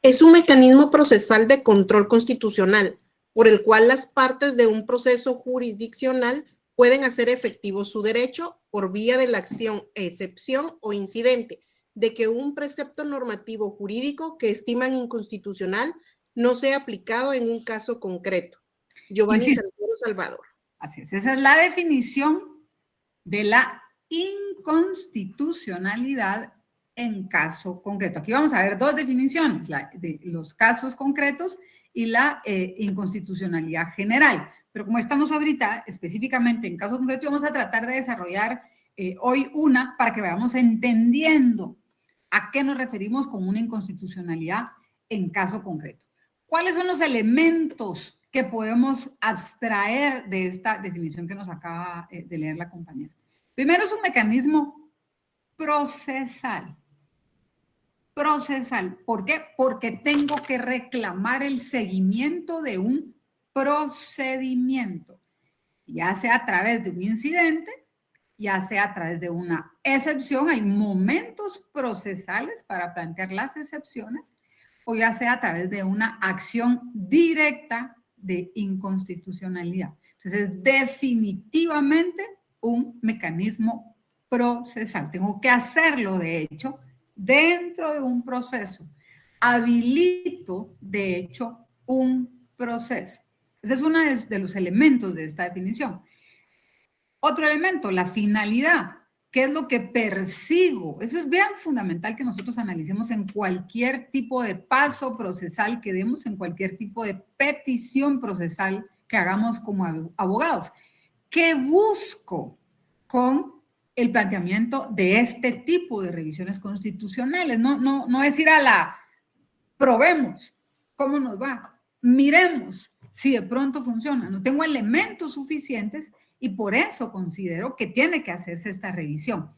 S8: Es un mecanismo procesal de control constitucional por el cual las partes de un proceso jurisdiccional pueden hacer efectivo su derecho por vía de la acción, excepción o incidente de que un precepto normativo jurídico que estiman inconstitucional no sea aplicado en un caso concreto. Giovanni Salguero Salvador.
S2: Así es, esa es la definición de la inconstitucionalidad en caso concreto. Aquí vamos a ver dos definiciones, la de los casos concretos y la inconstitucionalidad general. pero como estamos ahorita específicamente en caso concreto, vamos a tratar de desarrollar hoy una para que vayamos entendiendo a qué nos referimos con una inconstitucionalidad en caso concreto. ¿Cuáles son los elementos que podemos abstraer de esta definición que nos acaba de leer la compañera? Primero, es un mecanismo procesal. Procesal. ¿Por qué? Porque tengo que reclamar el seguimiento de un procedimiento, ya sea a través de un incidente, ya sea a través de una excepción. Hay momentos procesales para plantear las excepciones, o ya sea a través de una acción directa de inconstitucionalidad. Entonces, es definitivamente un mecanismo procesal. Tengo que hacerlo, de hecho, dentro de un proceso. Habilito, de hecho, un proceso. Ese es uno de los elementos de esta definición. Otro elemento, la finalidad. ¿Qué es lo que persigo? Eso es bien fundamental que nosotros analicemos en cualquier tipo de paso procesal que demos, en cualquier tipo de petición procesal que hagamos como abogados. ¿Qué busco con el planteamiento de este tipo de revisiones constitucionales? No es ir a la probemos cómo nos va, miremos si de pronto funciona. No tengo elementos suficientes y por eso considero que tiene que hacerse esta revisión.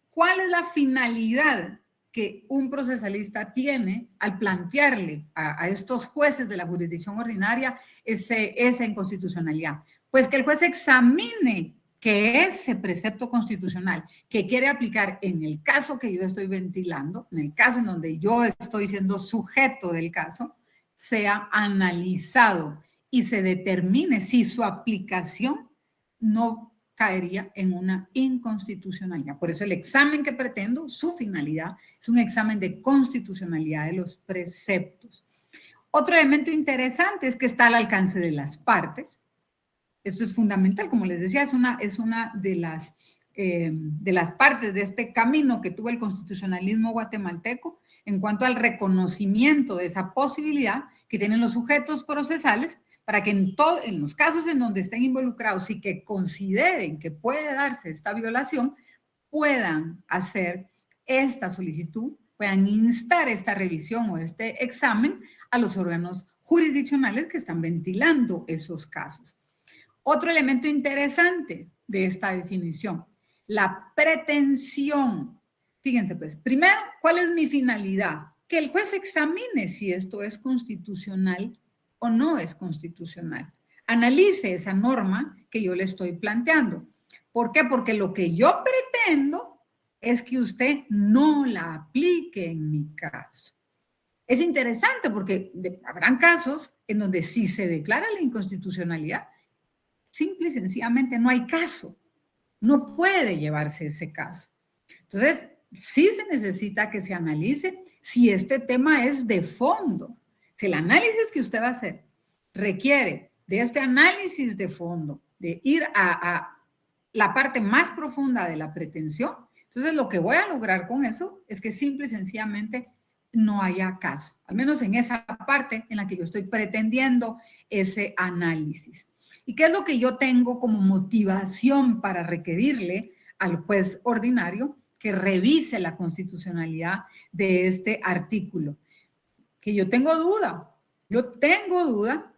S2: ¿Cuál es la finalidad que un procesalista tiene al plantearle a estos jueces de la jurisdicción ordinaria esa inconstitucionalidad? Pues que el juez examine que ese precepto constitucional que quiere aplicar en el caso que yo estoy ventilando, en el caso en donde yo estoy siendo sujeto del caso, sea analizado y se determine si su aplicación no caería en una inconstitucionalidad. Por eso el examen que pretendo, su finalidad, es un examen de constitucionalidad de los preceptos. Otro elemento interesante es que está al alcance de las partes. Esto es fundamental, como les decía, es una de las partes de este camino que tuvo el constitucionalismo guatemalteco en cuanto al reconocimiento de esa posibilidad que tienen los sujetos procesales para que en los casos en donde estén involucrados y que consideren que puede darse esta violación, puedan hacer esta solicitud, puedan instar esta revisión o este examen a los órganos jurisdiccionales que están ventilando esos casos. Otro elemento interesante de esta definición, la pretensión. Fíjense pues, primero, ¿cuál es mi finalidad? Que el juez examine si esto es constitucional o no es constitucional. Analice esa norma que yo le estoy planteando. ¿Por qué? Porque lo que yo pretendo es que usted no la aplique en mi caso. Es interesante porque habrán casos en donde si se declara la inconstitucionalidad, simple y sencillamente no hay caso. No puede llevarse ese caso. Entonces, sí se necesita que se analice si este tema es de fondo. Si el análisis que usted va a hacer requiere de este análisis de fondo, de ir a la parte más profunda de la pretensión, entonces lo que voy a lograr con eso es que simple y sencillamente no haya caso, al menos en esa parte en la que yo estoy pretendiendo ese análisis. ¿Y qué es lo que yo tengo como motivación para requerirle al juez ordinario que revise la constitucionalidad de este artículo? Que yo tengo duda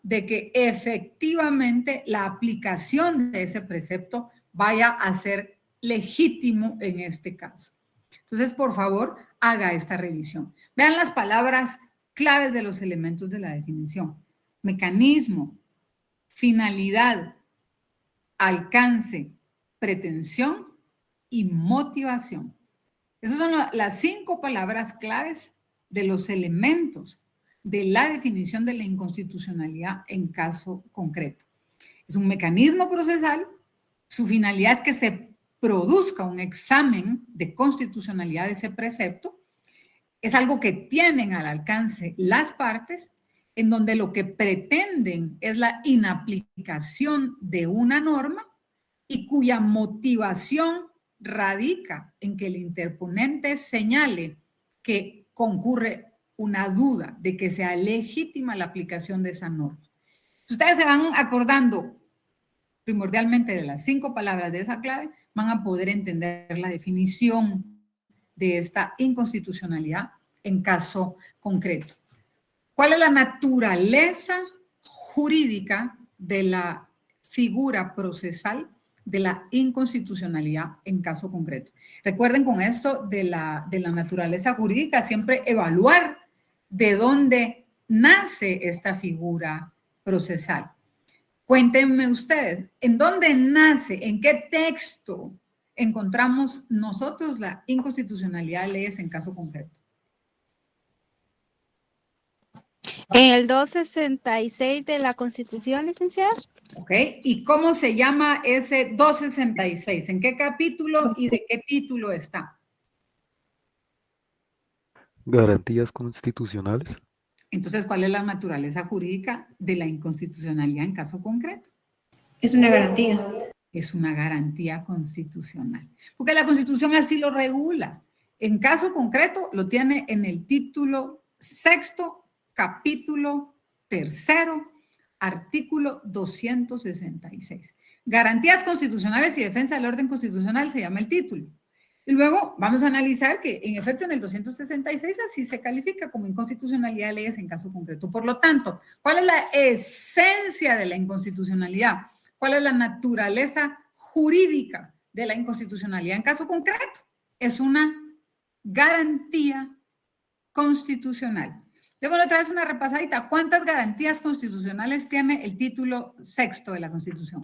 S2: de que efectivamente la aplicación de ese precepto vaya a ser legítimo en este caso. Entonces, por favor, haga esta revisión. Vean las palabras claves de los elementos de la definición. Mecanismo, finalidad, alcance, pretensión y motivación. Esas son las 5 palabras claves de los elementos de la definición de la inconstitucionalidad en caso concreto. Es un mecanismo procesal, su finalidad es que se produzca un examen de constitucionalidad de ese precepto, es algo que tienen al alcance las partes, en donde lo que pretenden es la inaplicación de una norma y cuya motivación radica en que el interponente señale que concurre una duda de que sea legítima la aplicación de esa norma. Ustedes se van acordando primordialmente de las 5 palabras de esa clave, van a poder entender la definición de esta inconstitucionalidad en caso concreto. ¿Cuál es la naturaleza jurídica de la figura procesal de la inconstitucionalidad en caso concreto? Recuerden con esto de la naturaleza jurídica, siempre evaluar de dónde nace esta figura procesal. Cuéntenme ustedes, ¿en dónde nace, en qué texto encontramos nosotros la inconstitucionalidad de leyes en caso concreto?
S3: En el 266 de la Constitución, licenciada.
S2: Ok, ¿y cómo se llama ese 266? ¿En qué capítulo y de qué título está?
S9: Garantías constitucionales.
S2: Entonces, ¿cuál es la naturaleza jurídica de la inconstitucionalidad en caso concreto?
S10: Es una garantía.
S2: Es una garantía constitucional. Porque la Constitución así lo regula. En caso concreto, lo tiene en el título 6, capítulo 3, artículo 266. Garantías constitucionales y defensa del orden constitucional se llama el título. Y luego vamos a analizar que, en efecto, en el 266 así se califica como inconstitucionalidad de leyes en caso concreto. Por lo tanto, ¿cuál es la esencia de la inconstitucionalidad? ¿Cuál es la naturaleza jurídica de la inconstitucionalidad en caso concreto? Es una garantía constitucional. Démosle otra vez una repasadita. ¿Cuántas garantías constitucionales tiene el título 6 de la Constitución?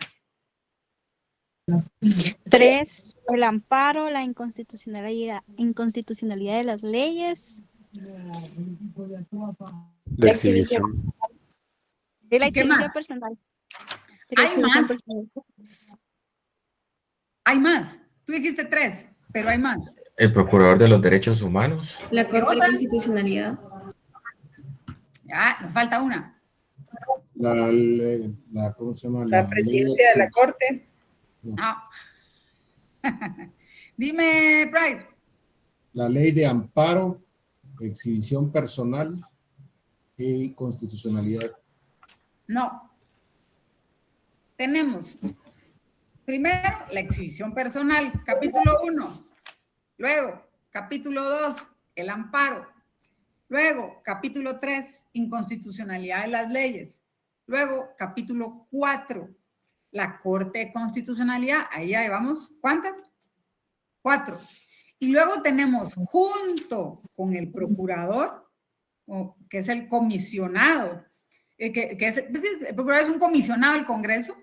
S3: 3, el amparo, la inconstitucionalidad de las leyes.
S9: La exhibición.
S3: Y la
S2: ¿Qué más?
S3: exhibición personal.
S2: Hay más. Hay más. Tú dijiste 3, pero hay más.
S4: El Procurador de los Derechos Humanos.
S10: La Corte de Constitucionalidad.
S2: Ya, nos falta una.
S5: ¿Cómo se llama?
S6: La presidencia de la Corte.
S2: No. Dime, Price.
S5: La ley de amparo, exhibición personal y constitucionalidad.
S2: No. Tenemos primero la exhibición personal, capítulo 1. Luego, capítulo 2, el amparo. Luego, capítulo 3, inconstitucionalidad de las leyes. Luego, capítulo 4, la Corte de Constitucionalidad. Ahí ya llevamos, ¿cuántas? 4. Y luego tenemos, junto con el procurador, que es el comisionado, el procurador es un comisionado del Congreso,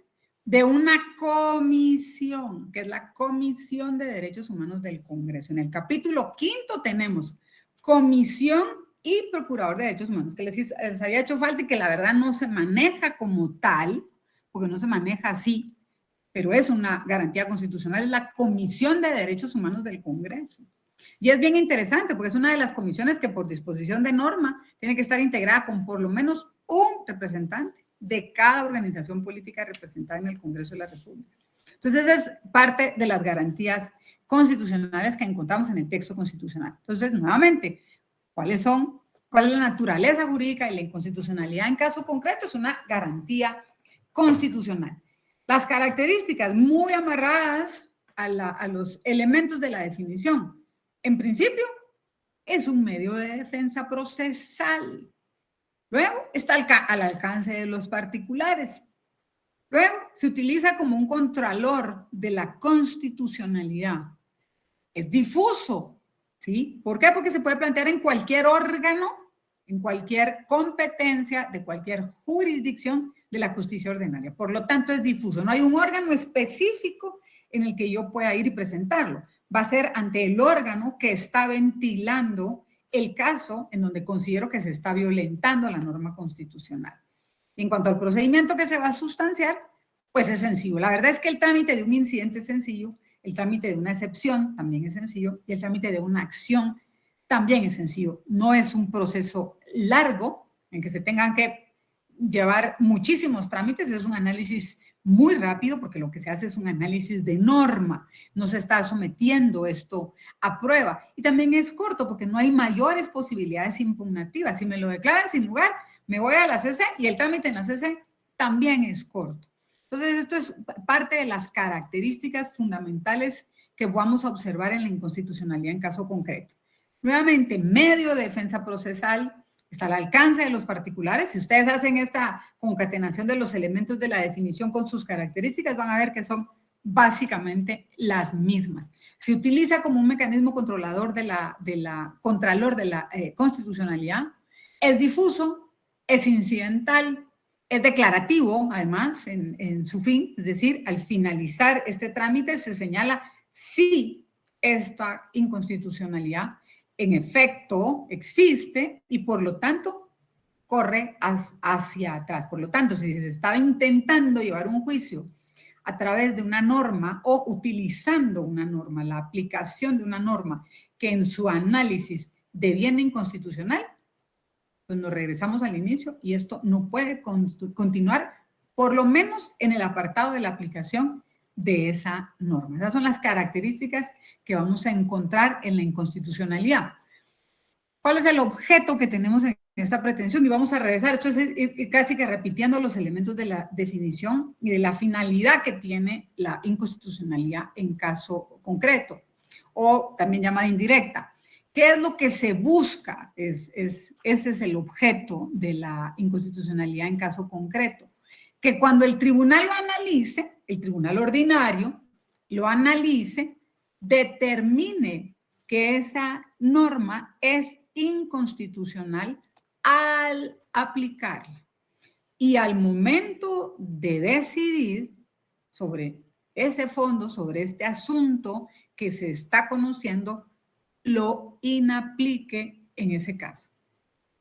S2: de una comisión, que es la Comisión de Derechos Humanos del Congreso. En el capítulo 5 tenemos comisión y procurador de derechos humanos, que les había hecho falta y que la verdad no se maneja como tal, porque no se maneja así, pero es una garantía constitucional, es la Comisión de Derechos Humanos del Congreso. Y es bien interesante, porque es una de las comisiones que por disposición de norma tiene que estar integrada con por lo menos un representante de cada organización política representada en el Congreso de la República. Entonces, esa es parte de las garantías constitucionales que encontramos en el texto constitucional. Entonces, nuevamente, ¿cuál es la naturaleza jurídica y la inconstitucionalidad en caso concreto? Es una garantía constitucional. Las características muy amarradas a los elementos de la definición. En principio, es un medio de defensa procesal. Luego, está al alcance de los particulares. Luego, se utiliza como un contralor de la constitucionalidad. Es difuso, ¿sí? ¿Por qué? Porque se puede plantear en cualquier órgano, en cualquier competencia de cualquier jurisdicción de la justicia ordinaria. Por lo tanto, es difuso. No hay un órgano específico en el que yo pueda ir y presentarlo. Va a ser ante el órgano que está ventilando el caso en donde considero que se está violentando la norma constitucional. Y en cuanto al procedimiento que se va a sustanciar, pues es sencillo. La verdad es que el trámite de un incidente es sencillo, el trámite de una excepción también es sencillo y el trámite de una acción también es sencillo. No es un proceso largo en que se tengan que llevar muchísimos trámites, es un análisis muy rápido porque lo que se hace es un análisis de norma, no se está sometiendo esto a prueba. Y también es corto porque no hay mayores posibilidades impugnativas. Si me lo declaran sin lugar, me voy a la CC y el trámite en la CC también es corto. Entonces, esto es parte de las características fundamentales que vamos a observar en la inconstitucionalidad en caso concreto. Nuevamente, medio de defensa procesal está al alcance de los particulares. Si ustedes hacen esta concatenación de los elementos de la definición con sus características, van a ver que son básicamente las mismas. Se utiliza como un mecanismo controlador contralor de la constitucionalidad. Es difuso, es incidental, es declarativo, además, en su fin. Es decir, al finalizar este trámite se señala si esta inconstitucionalidad en efecto existe y por lo tanto corre hacia atrás. Por lo tanto, si se estaba intentando llevar un juicio a través de una norma o utilizando una norma, la aplicación de una norma que en su análisis deviene inconstitucional, pues nos regresamos al inicio y esto no puede continuar, por lo menos en el apartado de la aplicación de esa norma. Esas son las características que vamos a encontrar en la inconstitucionalidad. ¿Cuál es el objeto que tenemos en esta pretensión? Y vamos a regresar, esto es casi que repitiendo los elementos de la definición y de la finalidad que tiene la inconstitucionalidad en caso concreto, o también llamada indirecta. ¿Qué es lo que se busca? Ese es el objeto de la inconstitucionalidad en caso concreto. Que cuando el tribunal lo analice, el tribunal ordinario lo analice, determine que esa norma es inconstitucional al aplicarla. Y al momento de decidir sobre ese fondo, sobre este asunto que se está conociendo, lo inaplique en ese caso.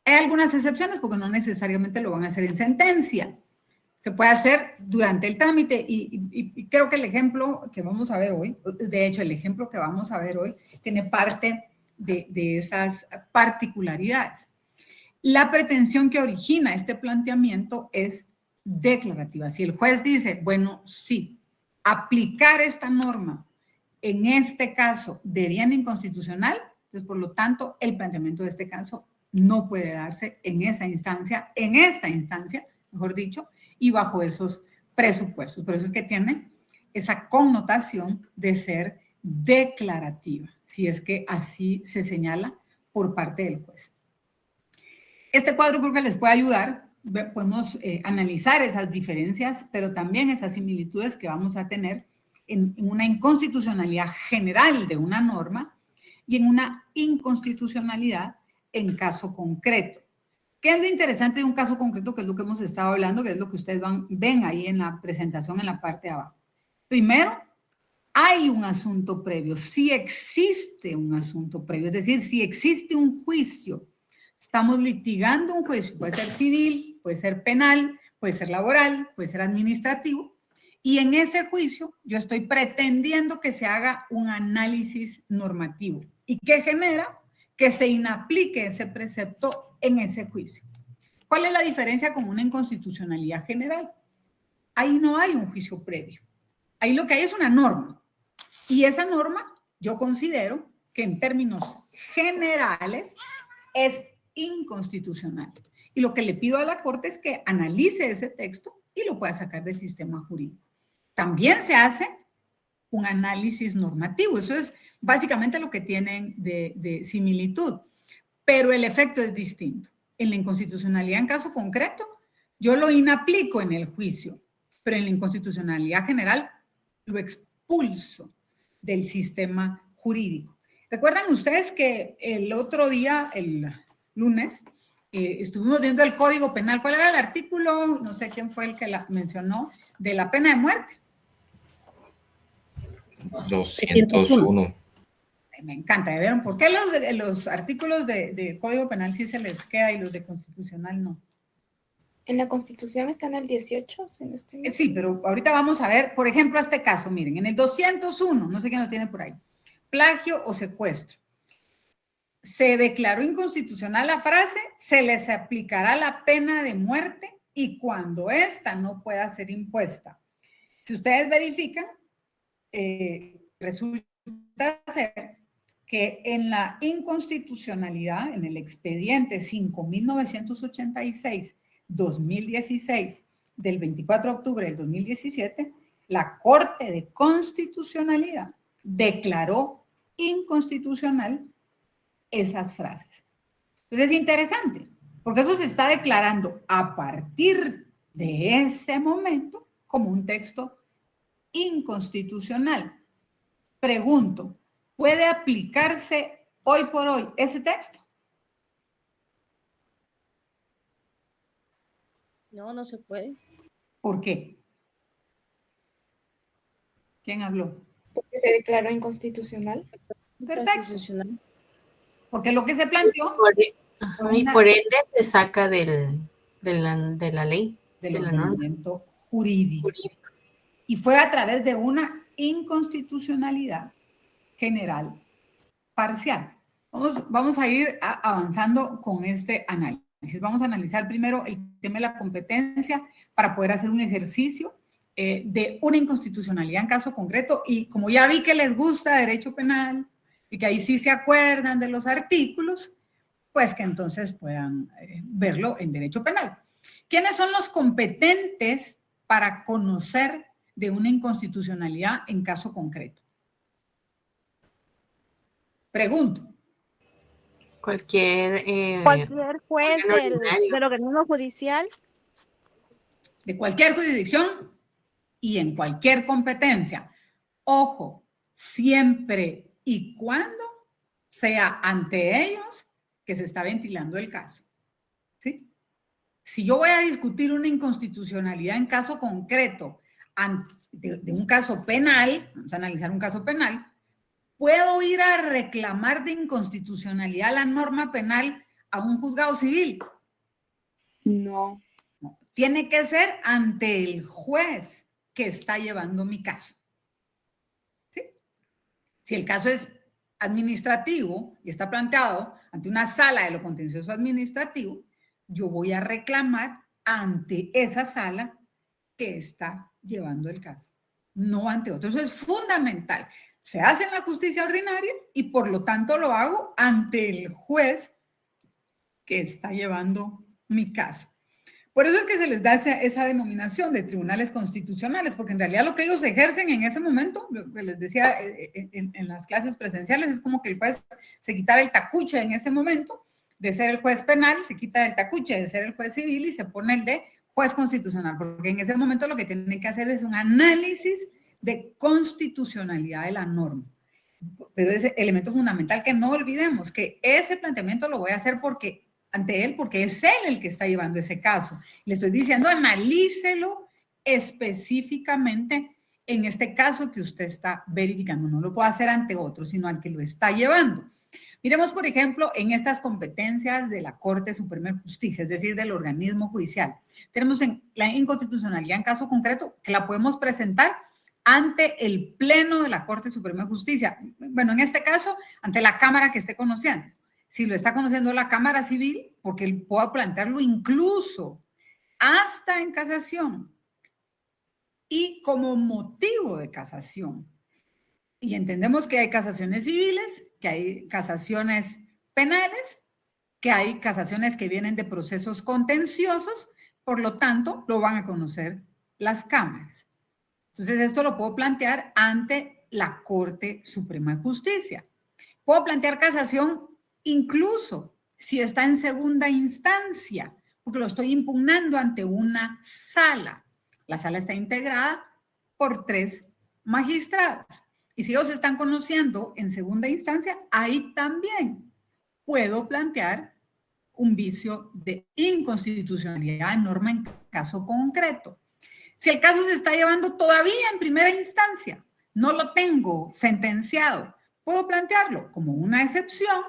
S2: Hay algunas excepciones porque no necesariamente lo van a hacer en sentencia. Se puede hacer durante el trámite y creo que el ejemplo que vamos a ver hoy, de hecho el ejemplo que vamos a ver hoy, tiene parte de esas particularidades. La pretensión que origina este planteamiento es declarativa. Si el juez dice, bueno, sí, aplicar esta norma en este caso deviene inconstitucional, entonces por lo tanto el planteamiento de este caso no puede darse en esta instancia, mejor dicho, y bajo esos presupuestos. Por eso es que tiene esa connotación de ser declarativa, si es que así se señala por parte del juez. Este cuadro creo que les puede ayudar. Podemos analizar esas diferencias, pero también esas similitudes que vamos a tener en una inconstitucionalidad general de una norma y en una inconstitucionalidad en caso concreto. ¿Qué es lo interesante de un caso concreto? Que es lo que hemos estado hablando, que es lo que ustedes ven ahí en la presentación en la parte de abajo. Primero, hay un asunto previo, si existe un asunto previo, es decir, si existe un juicio, estamos litigando un juicio, puede ser civil, puede ser penal, puede ser laboral, puede ser administrativo, y en ese juicio yo estoy pretendiendo que se haga un análisis normativo y que genera que se inaplique ese precepto en ese juicio. ¿Cuál es la diferencia con una inconstitucionalidad general? Ahí no hay un juicio previo. Ahí lo que hay es una norma. Y esa norma yo considero que en términos generales es inconstitucional. Y lo que le pido a la Corte es que analice ese texto y lo pueda sacar del sistema jurídico. También se hace un análisis normativo. Eso es básicamente lo que tienen de similitud. Pero el efecto es distinto. En la inconstitucionalidad en caso concreto, yo lo inaplico en el juicio, pero en la inconstitucionalidad general lo expulso del sistema jurídico. ¿Recuerdan ustedes que el otro día, el lunes, estuvimos viendo el Código Penal? ¿Cuál era el artículo? No sé quién fue el que la mencionó, de la pena de muerte.
S4: 201.
S2: Me encanta. ¿Vieron por qué los artículos de Código Penal sí se les queda y los de Constitucional no?
S10: En la Constitución está en el 18, si no estoy mal.
S2: Sí, pero ahorita vamos a ver, por ejemplo, este caso. Miren, en el 201, no sé quién lo tiene por ahí, plagio o secuestro. Se declaró inconstitucional la frase, se les aplicará la pena de muerte y cuando ésta no pueda ser impuesta. Si ustedes verifican, resulta ser que en la inconstitucionalidad, en el expediente 5.986-2016, del 24 de octubre del 2017, la Corte de Constitucionalidad declaró inconstitucional esas frases. Entonces es interesante, porque eso se está declarando a partir de ese momento como un texto inconstitucional. Pregunto, ¿puede aplicarse hoy por hoy ese texto?
S7: No, no se puede.
S2: ¿Por qué? ¿Quién habló?
S10: Porque se declaró inconstitucional.
S2: Perfecto. Porque lo que se planteó...
S11: Y por ende se saca de la ley.
S2: Del ordenamiento jurídico. Y fue a través de una inconstitucionalidad general parcial. Vamos a ir avanzando con este análisis. Vamos a analizar primero el tema de la competencia para poder hacer un ejercicio de una inconstitucionalidad en caso concreto. Y como ya vi que les gusta derecho penal y que ahí sí se acuerdan de los artículos, pues que entonces puedan verlo en derecho penal. ¿Quiénes son los competentes para conocer de una inconstitucionalidad en caso concreto? Pregunto.
S3: Cualquier juez del organismo judicial.
S2: De cualquier jurisdicción y en cualquier competencia. Ojo, siempre y cuando sea ante ellos que se está ventilando el caso. ¿Sí? Si yo voy a discutir una inconstitucionalidad en caso concreto de un caso penal, vamos a analizar un caso penal, ¿puedo ir a reclamar de inconstitucionalidad la norma penal a un juzgado civil?
S10: No.
S2: Tiene que ser ante el juez que está llevando mi caso. ¿Sí? Si el caso es administrativo y está planteado ante una sala de lo contencioso administrativo, yo voy a reclamar ante esa sala que está llevando el caso, no ante otro. Eso es fundamental. Se hace en la justicia ordinaria y por lo tanto lo hago ante el juez que está llevando mi caso. Por eso es que se les da esa denominación de tribunales constitucionales, porque en realidad lo que ellos ejercen en ese momento, lo que les decía en las clases presenciales, es como que el juez se quitara el tacuche en ese momento de ser el juez penal, se quita el tacuche de ser el juez civil y se pone el de juez constitucional, porque en ese momento lo que tienen que hacer es un análisis de constitucionalidad de la norma. Pero ese elemento fundamental que no olvidemos, que ese planteamiento lo voy a hacer ante él, porque es él el que está llevando ese caso. Le estoy diciendo, analícelo específicamente en este caso que usted está verificando. No lo puede hacer ante otro, sino al que lo está llevando. Miremos, por ejemplo, en estas competencias de la Corte Suprema de Justicia, es decir, del organismo judicial. Tenemos la inconstitucionalidad en caso concreto, que la podemos presentar ante el Pleno de la Corte Suprema de Justicia. Bueno, en este caso, ante la Cámara que esté conociendo. Si lo está conociendo la Cámara Civil, porque él pueda plantearlo incluso hasta en casación y como motivo de casación. Y entendemos que hay casaciones civiles, que hay casaciones penales, que hay casaciones que vienen de procesos contenciosos, por lo tanto, lo van a conocer las cámaras. Entonces, esto lo puedo plantear ante la Corte Suprema de Justicia. Puedo plantear casación incluso si está en segunda instancia, porque lo estoy impugnando ante una sala. La sala está integrada por 3 magistrados. Y si ellos están conociendo en segunda instancia, ahí también puedo plantear un vicio de inconstitucionalidad de norma en caso concreto. Si el caso se está llevando todavía en primera instancia, no lo tengo sentenciado, puedo plantearlo como una excepción,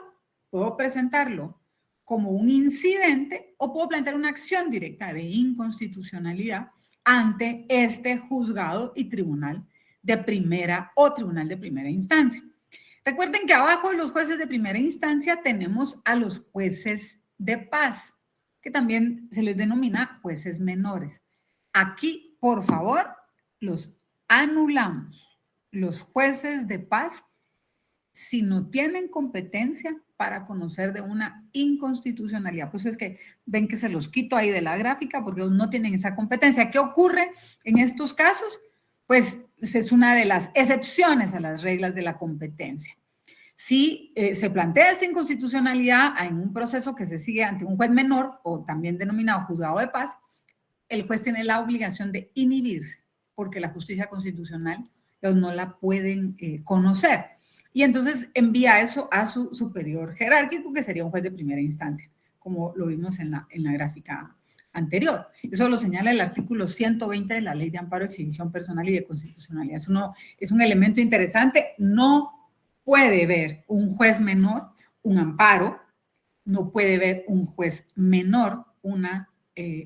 S2: puedo presentarlo como un incidente o puedo plantear una acción directa de inconstitucionalidad ante este juzgado y tribunal de primera o tribunal de primera instancia. Recuerden que abajo de los jueces de primera instancia tenemos a los jueces de paz, que también se les denomina jueces menores. Aquí, por favor, los anulamos. Los jueces de paz, si no tienen competencia para conocer de una inconstitucionalidad. Pues es que ven que se los quito ahí de la gráfica porque no tienen esa competencia. ¿Qué ocurre en estos casos? Pues es una de las excepciones a las reglas de la competencia. Si se plantea esta inconstitucionalidad en un proceso que se sigue ante un juez menor, o también denominado juzgado de paz, el juez tiene la obligación de inhibirse, porque la justicia constitucional no la pueden conocer. Y entonces envía eso a su superior jerárquico, que sería un juez de primera instancia, como lo vimos en la gráfica anterior. Eso lo señala el artículo 120 de la Ley de Amparo, Exhibición Personal y de Constitucionalidad. Es un elemento interesante. No puede ver un juez menor un amparo, no puede ver un juez menor una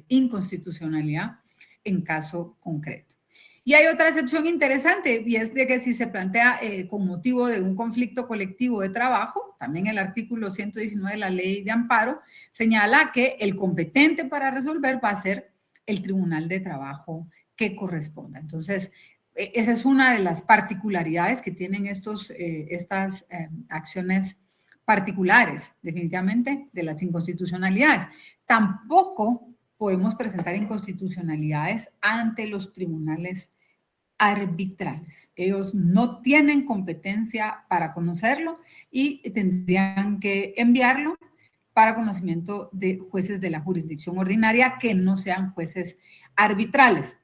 S2: inconstitucionalidad en caso concreto. Y hay otra excepción interesante, y es de que si se plantea con motivo de un conflicto colectivo de trabajo, también el artículo 119 de la Ley de Amparo señala que el competente para resolver va a ser el Tribunal de Trabajo que corresponda. Entonces, esa es una de las particularidades que tienen estas acciones particulares, definitivamente, de las inconstitucionalidades. Tampoco podemos presentar inconstitucionalidades ante los tribunales arbitrales. Ellos no tienen competencia para conocerlo y tendrían que enviarlo para conocimiento de jueces de la jurisdicción ordinaria que no sean jueces arbitrales.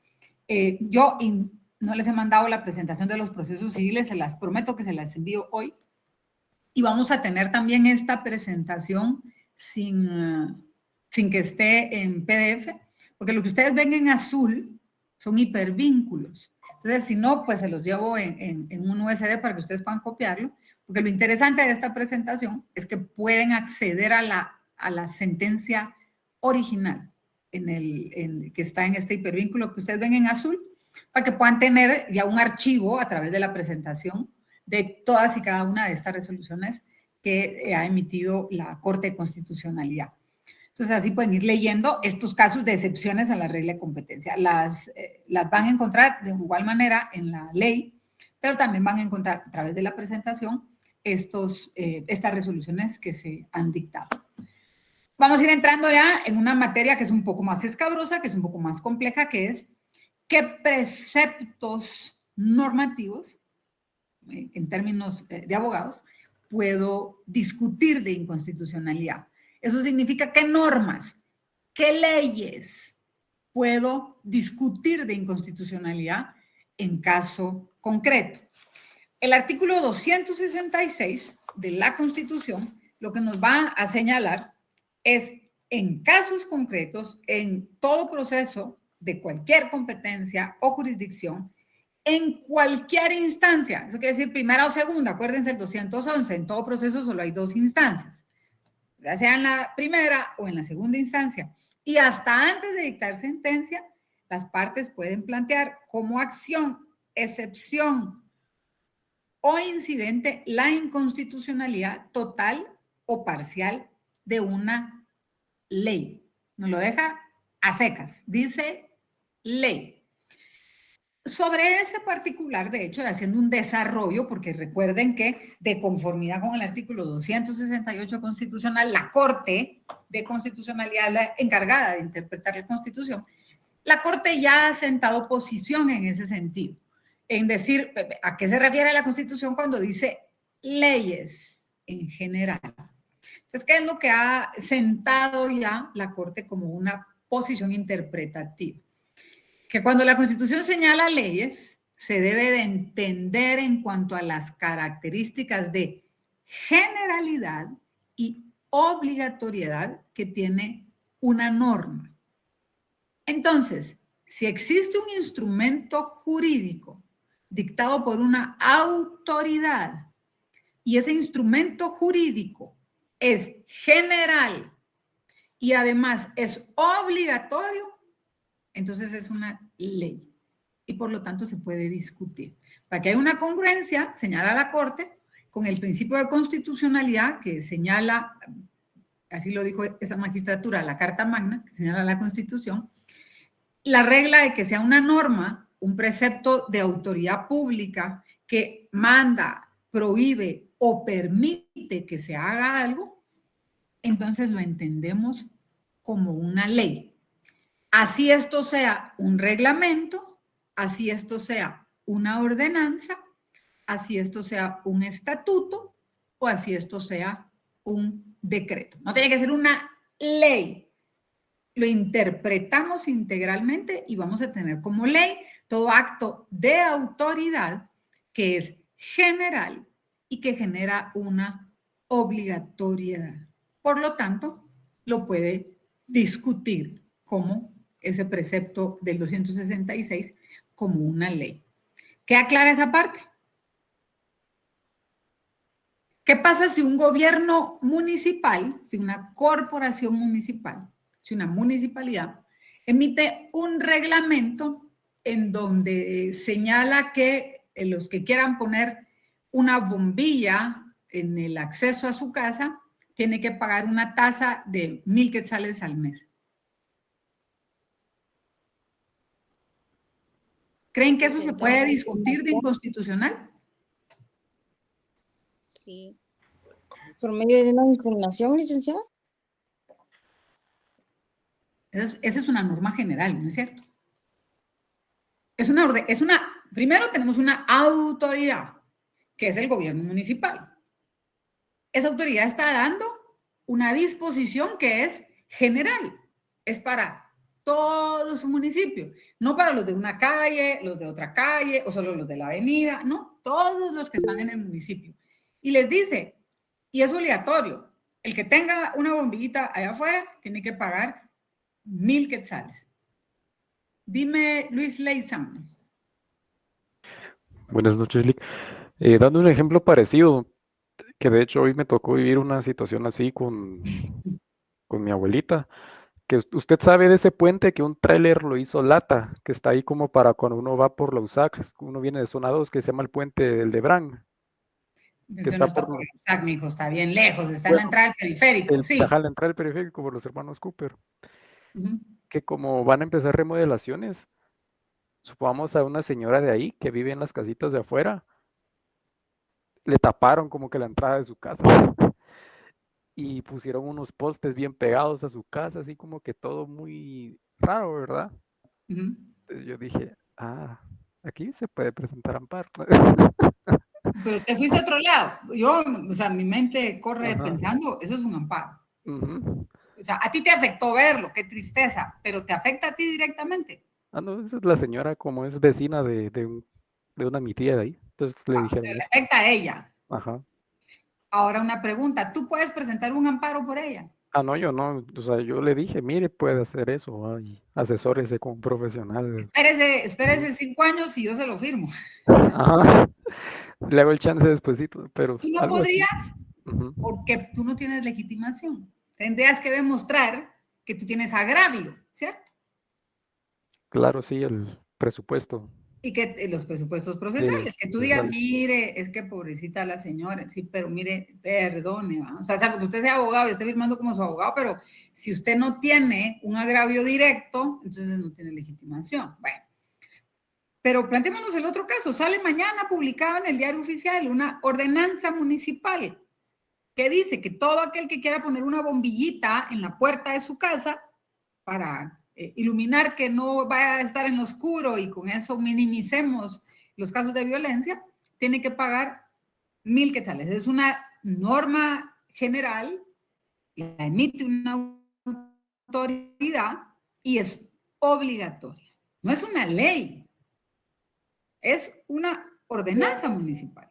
S2: Yo no les he mandado la presentación de los procesos civiles, se las prometo que se las envío hoy. Y vamos a tener también esta presentación sin que esté en PDF, porque lo que ustedes ven en azul son hipervínculos. Entonces, si no, pues se los llevo en un USB para que ustedes puedan copiarlo, porque lo interesante de esta presentación es que pueden acceder a la sentencia original que está en este hipervínculo que ustedes ven en azul, para que puedan tener ya un archivo a través de la presentación de todas y cada una de estas resoluciones que ha emitido la Corte de Constitucionalidad. Entonces, así pueden ir leyendo estos casos de excepciones a la regla de competencia. Las van a encontrar de igual manera en la ley, pero también van a encontrar a través de la presentación estas resoluciones que se han dictado. Vamos a ir entrando ya en una materia que es un poco más escabrosa, que es un poco más compleja, que es qué preceptos normativos, en términos de abogados, puedo discutir de inconstitucionalidad. Eso significa qué normas, qué leyes puedo discutir de inconstitucionalidad en caso concreto. El artículo 266 de la Constitución lo que nos va a señalar es en casos concretos, en todo proceso de cualquier competencia o jurisdicción, en cualquier instancia, eso quiere decir primera o segunda, acuérdense el 211, en todo proceso solo hay dos instancias, ya sea en la primera o en la segunda instancia, y hasta antes de dictar sentencia, las partes pueden plantear como acción, excepción o incidente la inconstitucionalidad total o parcial de una ley. Nos lo deja a secas, dice ley. Sobre ese particular, de hecho, haciendo un desarrollo, porque recuerden que de conformidad con el artículo 268 constitucional, la Corte de Constitucionalidad, la encargada de interpretar la Constitución, la Corte ya ha sentado posición en ese sentido, en decir a qué se refiere la Constitución cuando dice leyes en general. Entonces, ¿qué es lo que ha sentado ya la Corte como una posición interpretativa? Que cuando la Constitución señala leyes, se debe de entender en cuanto a las características de generalidad y obligatoriedad que tiene una norma. Entonces, si existe un instrumento jurídico dictado por una autoridad y ese instrumento jurídico es general y además es obligatorio, entonces es una ley y por lo tanto se puede discutir. Para que haya una congruencia, señala la Corte, con el principio de constitucionalidad que señala, así lo dijo esa magistratura, la Carta Magna, que señala la Constitución, la regla de que sea una norma, un precepto de autoridad pública que manda, prohíbe o permite que se haga algo, entonces lo entendemos como una ley. Así esto sea un reglamento, así esto sea una ordenanza, así esto sea un estatuto o así esto sea un decreto. No tiene que ser una ley. Lo interpretamos integralmente y vamos a tener como ley todo acto de autoridad que es general y que genera una obligatoriedad. Por lo tanto, lo puede discutir como ese precepto del 266 como una ley. ¿Queda clara esa parte? ¿Qué pasa si un gobierno municipal, si una corporación municipal, si una municipalidad emite un reglamento en donde señala que los que quieran poner una bombilla en el acceso a su casa tiene que pagar una tasa de 1,000 quetzales al mes? ¿Creen que eso se puede discutir de inconstitucional?
S7: Sí. ¿Por medio de una impugnación, licenciada?
S2: Esa es una norma general, ¿no es cierto? Primero tenemos una autoridad, que es el gobierno municipal. Esa autoridad está dando una disposición que es general, es para todo su municipio, no para los de una calle, los de otra calle, o solo los de la avenida, no, todos los que están en el municipio. Y les dice, y es obligatorio, el que tenga una bombillita allá afuera tiene que pagar 1,000 quetzales. Dime, Luis Leizam.
S9: Buenas noches, Lick. Dando un ejemplo parecido, que de hecho hoy me tocó vivir una situación así con mi abuelita, que usted sabe de ese puente que un tráiler lo hizo lata, que está ahí como para cuando uno va por la USAC, uno viene de zona 2, que se llama el puente del Debrán.
S2: Que está no está por USAC, mijo, está bien lejos, está en la entrada del periférico, sí.
S9: Ajá, la entrada del periférico por los hermanos Cooper. Que como van a empezar remodelaciones, supongamos a una señora de ahí que vive en las casitas de afuera, le taparon como que la entrada de su casa y pusieron unos postes bien pegados a su casa, así como que todo muy raro, ¿verdad? Entonces yo dije, aquí se puede presentar amparo.
S2: Pero te fuiste a otro lado. Yo, o sea, mi mente corre pensando, eso es un amparo. O sea, a ti te afectó verlo, qué tristeza, pero ¿te afecta a ti directamente?
S9: No, esa es la señora como es vecina de una mi tía de ahí. Entonces le dijeron
S2: le afecta a ella.
S9: Ajá.
S2: Ahora una pregunta, ¿tú puedes presentar un amparo por ella?
S9: No, yo no. O sea, yo le dije, mire, puede hacer eso. Y asesórese con un profesional.
S2: Espérese 5 años y yo se lo firmo.
S9: Ajá. Le hago el chance despuesito, pero...
S2: ¿Tú no podrías? Porque tú no tienes legitimación. Tendrías que demostrar que tú tienes agravio, ¿cierto?
S9: Claro, sí, el presupuesto.
S2: Y que los presupuestos procesales, que tú digas, mire, es que pobrecita la señora, sí, pero mire, perdone, ¿va? O sea, porque usted sea abogado y esté firmando como su abogado, pero si usted no tiene un agravio directo, entonces no tiene legitimación. Bueno, pero planteémonos el otro caso. Sale mañana publicado en el Diario Oficial una ordenanza municipal que dice que todo aquel que quiera poner una bombillita en la puerta de su casa para iluminar que no vaya a estar en lo oscuro y con eso minimicemos los casos de violencia, tiene que pagar 1,000 quetzales. Es una norma general, la emite una autoridad y es obligatoria. No es una ley, es una ordenanza municipal.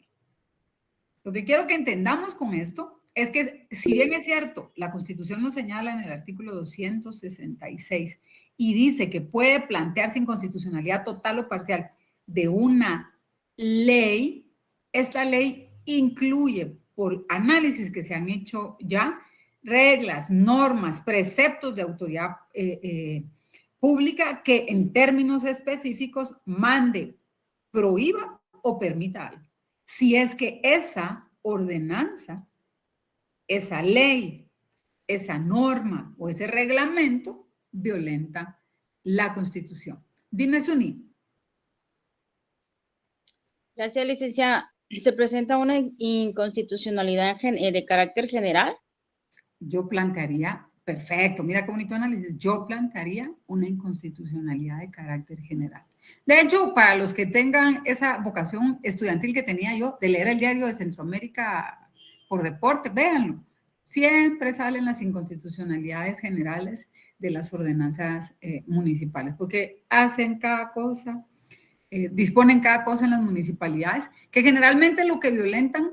S2: Lo que quiero que entendamos con esto es que, si bien es cierto, la Constitución nos señala en el artículo 266 y dice que puede plantearse inconstitucionalidad total o parcial de una ley, esta ley incluye, por análisis que se han hecho ya, reglas, normas, preceptos de autoridad pública que en términos específicos mande, prohíba o permita algo. Si es que esa ordenanza, esa ley, esa norma o ese reglamento violenta la Constitución. Dime, Suni.
S7: Gracias, licenciada. ¿Se presenta una inconstitucionalidad de carácter general?
S2: Yo plantearía, perfecto, mira qué bonito análisis, yo plantearía una inconstitucionalidad de carácter general. De hecho, para los que tengan esa vocación estudiantil que tenía yo de leer el diario de Centroamérica por deporte, véanlo, siempre salen las inconstitucionalidades generales de las ordenanzas municipales, porque hacen cada cosa, disponen cada cosa en las municipalidades, que generalmente lo que violentan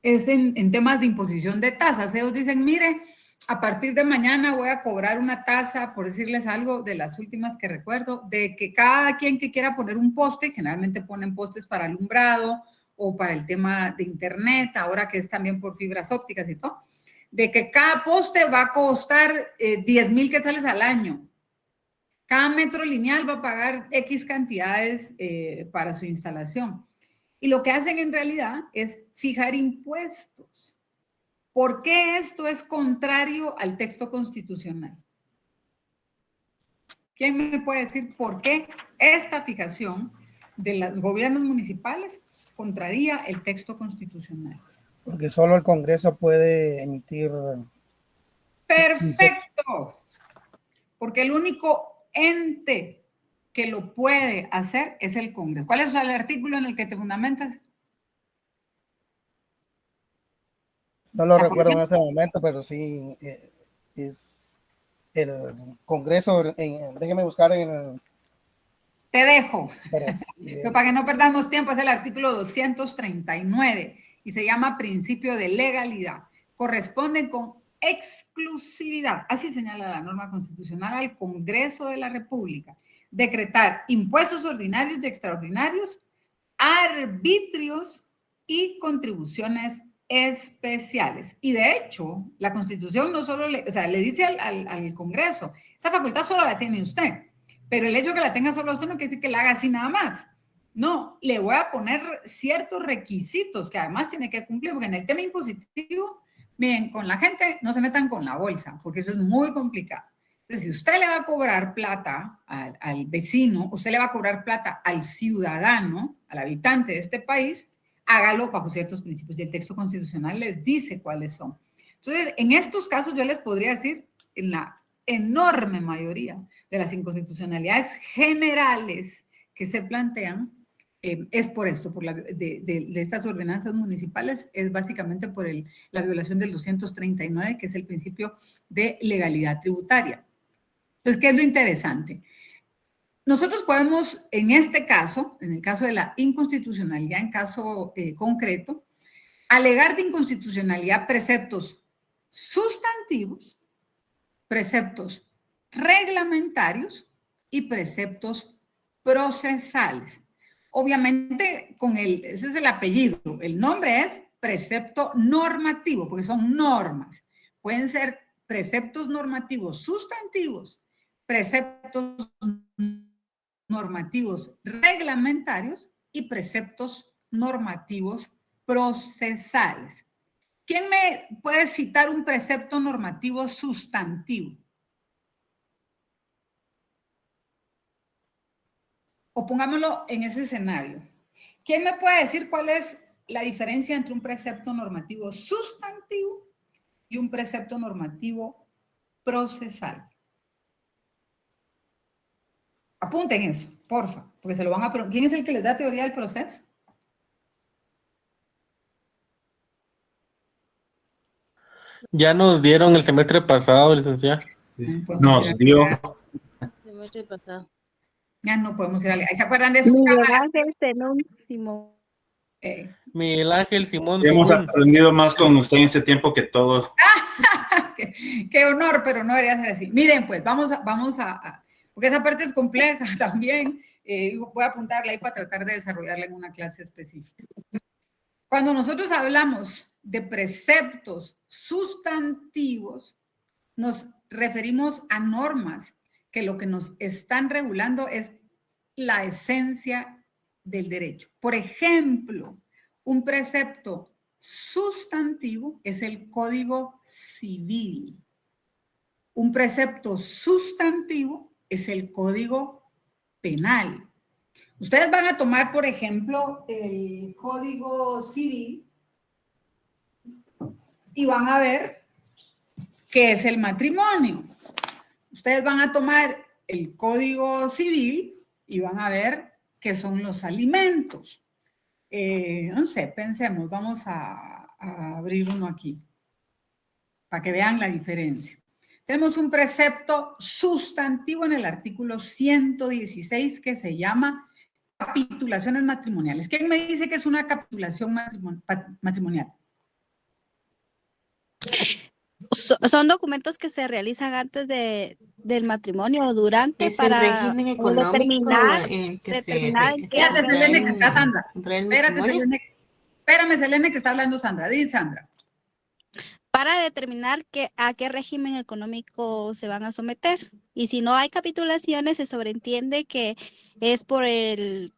S2: es en temas de imposición de tasas. Ellos dicen, mire, a partir de mañana voy a cobrar una tasa, por decirles algo, de las últimas que recuerdo, de que cada quien que quiera poner un poste, generalmente ponen postes para alumbrado o para el tema de internet, ahora que es también por fibras ópticas y todo, de que cada poste va a costar 10,000 quetzales al año. Cada metro lineal va a pagar X cantidades para su instalación. Y lo que hacen en realidad es fijar impuestos. ¿Por qué esto es contrario al texto constitucional? ¿Quién me puede decir por qué esta fijación de los gobiernos municipales contraría el texto constitucional?
S12: Porque solo el Congreso puede emitir...
S2: ¡Perfecto! Porque el único ente que lo puede hacer es el Congreso. ¿Cuál es el artículo en el que te fundamentas?
S12: No lo recuerdo en ese momento, pero sí es el Congreso. Déjeme buscar en el...
S2: Te dejo. Pero para que no perdamos tiempo, es el artículo 239 y se llama principio de legalidad. Corresponde con exclusividad, así señala la norma constitucional, al Congreso de la República decretar impuestos ordinarios y extraordinarios, arbitrios y contribuciones especiales. Y de hecho, la Constitución no solo le dice al Congreso, esa facultad solo la tiene usted, pero el hecho de que la tenga solo usted no quiere decir que la haga así nada más. No, le voy a poner ciertos requisitos que además tiene que cumplir, porque en el tema impositivo, miren, con la gente no se metan con la bolsa, porque eso es muy complicado. Entonces, si usted le va a cobrar plata al vecino, usted le va a cobrar plata al ciudadano, al habitante de este país, hágalo bajo ciertos principios. Y el texto constitucional les dice cuáles son. Entonces, en estos casos yo les podría decir, en la enorme mayoría de las inconstitucionalidades generales que se plantean, es por esto, por de estas ordenanzas municipales, es básicamente por la violación del 239, que es el principio de legalidad tributaria. Entonces, ¿qué es lo interesante? Nosotros podemos, en este caso, en el caso de la inconstitucionalidad, en caso concreto, alegar de inconstitucionalidad preceptos sustantivos, preceptos reglamentarios y preceptos procesales. Obviamente, ese es el apellido. El nombre es precepto normativo, porque son normas. Pueden ser preceptos normativos sustantivos, preceptos normativos reglamentarios y preceptos normativos procesales. ¿Quién me puede citar un precepto normativo sustantivo? O pongámoslo en ese escenario. ¿Quién me puede decir cuál es la diferencia entre un precepto normativo sustantivo y un precepto normativo procesal? Apunten eso, porfa, porque se lo van a preguntar. ¿Quién es el que les da teoría del proceso?
S13: Ya nos dieron el semestre pasado, licenciada.
S14: Sí. Nos dio.
S7: El semestre pasado.
S2: Ya no podemos ir a... ¿Se acuerdan de sus
S3: Miguel
S2: cámaras?
S3: Ángel Zenón Simón.
S13: Miguel Ángel Simón.
S14: Hemos aprendido más con usted en este tiempo que todos.
S2: Qué honor, pero no debería ser así. Miren, pues vamos a porque esa parte es compleja también. Voy a apuntarla ahí para tratar de desarrollarla en una clase específica. Cuando nosotros hablamos de preceptos sustantivos, nos referimos a normas que lo que nos están regulando es la esencia del derecho. Por ejemplo, un precepto sustantivo es el Código Civil. Un precepto sustantivo es el Código Penal. Ustedes van a tomar, por ejemplo, el Código Civil y van a ver qué es el matrimonio. Ustedes van a tomar el Código Civil y van a ver qué son los alimentos. No sé, pensemos, vamos a abrir uno aquí para que vean la diferencia. Tenemos un precepto sustantivo en el artículo 116 que se llama capitulaciones matrimoniales. ¿Quién me dice que es una capitulación matrimonial?
S3: Son documentos que se realizan antes del matrimonio o durante
S11: Es
S3: para
S11: el régimen económico
S3: determinar
S11: que
S2: Espérate, Selene, que está Sandra. Espérame, Selene, que está hablando Sandra. Di, Sandra.
S3: Para determinar a qué régimen económico se van a someter. Y si no hay capitulaciones, se sobreentiende que es por el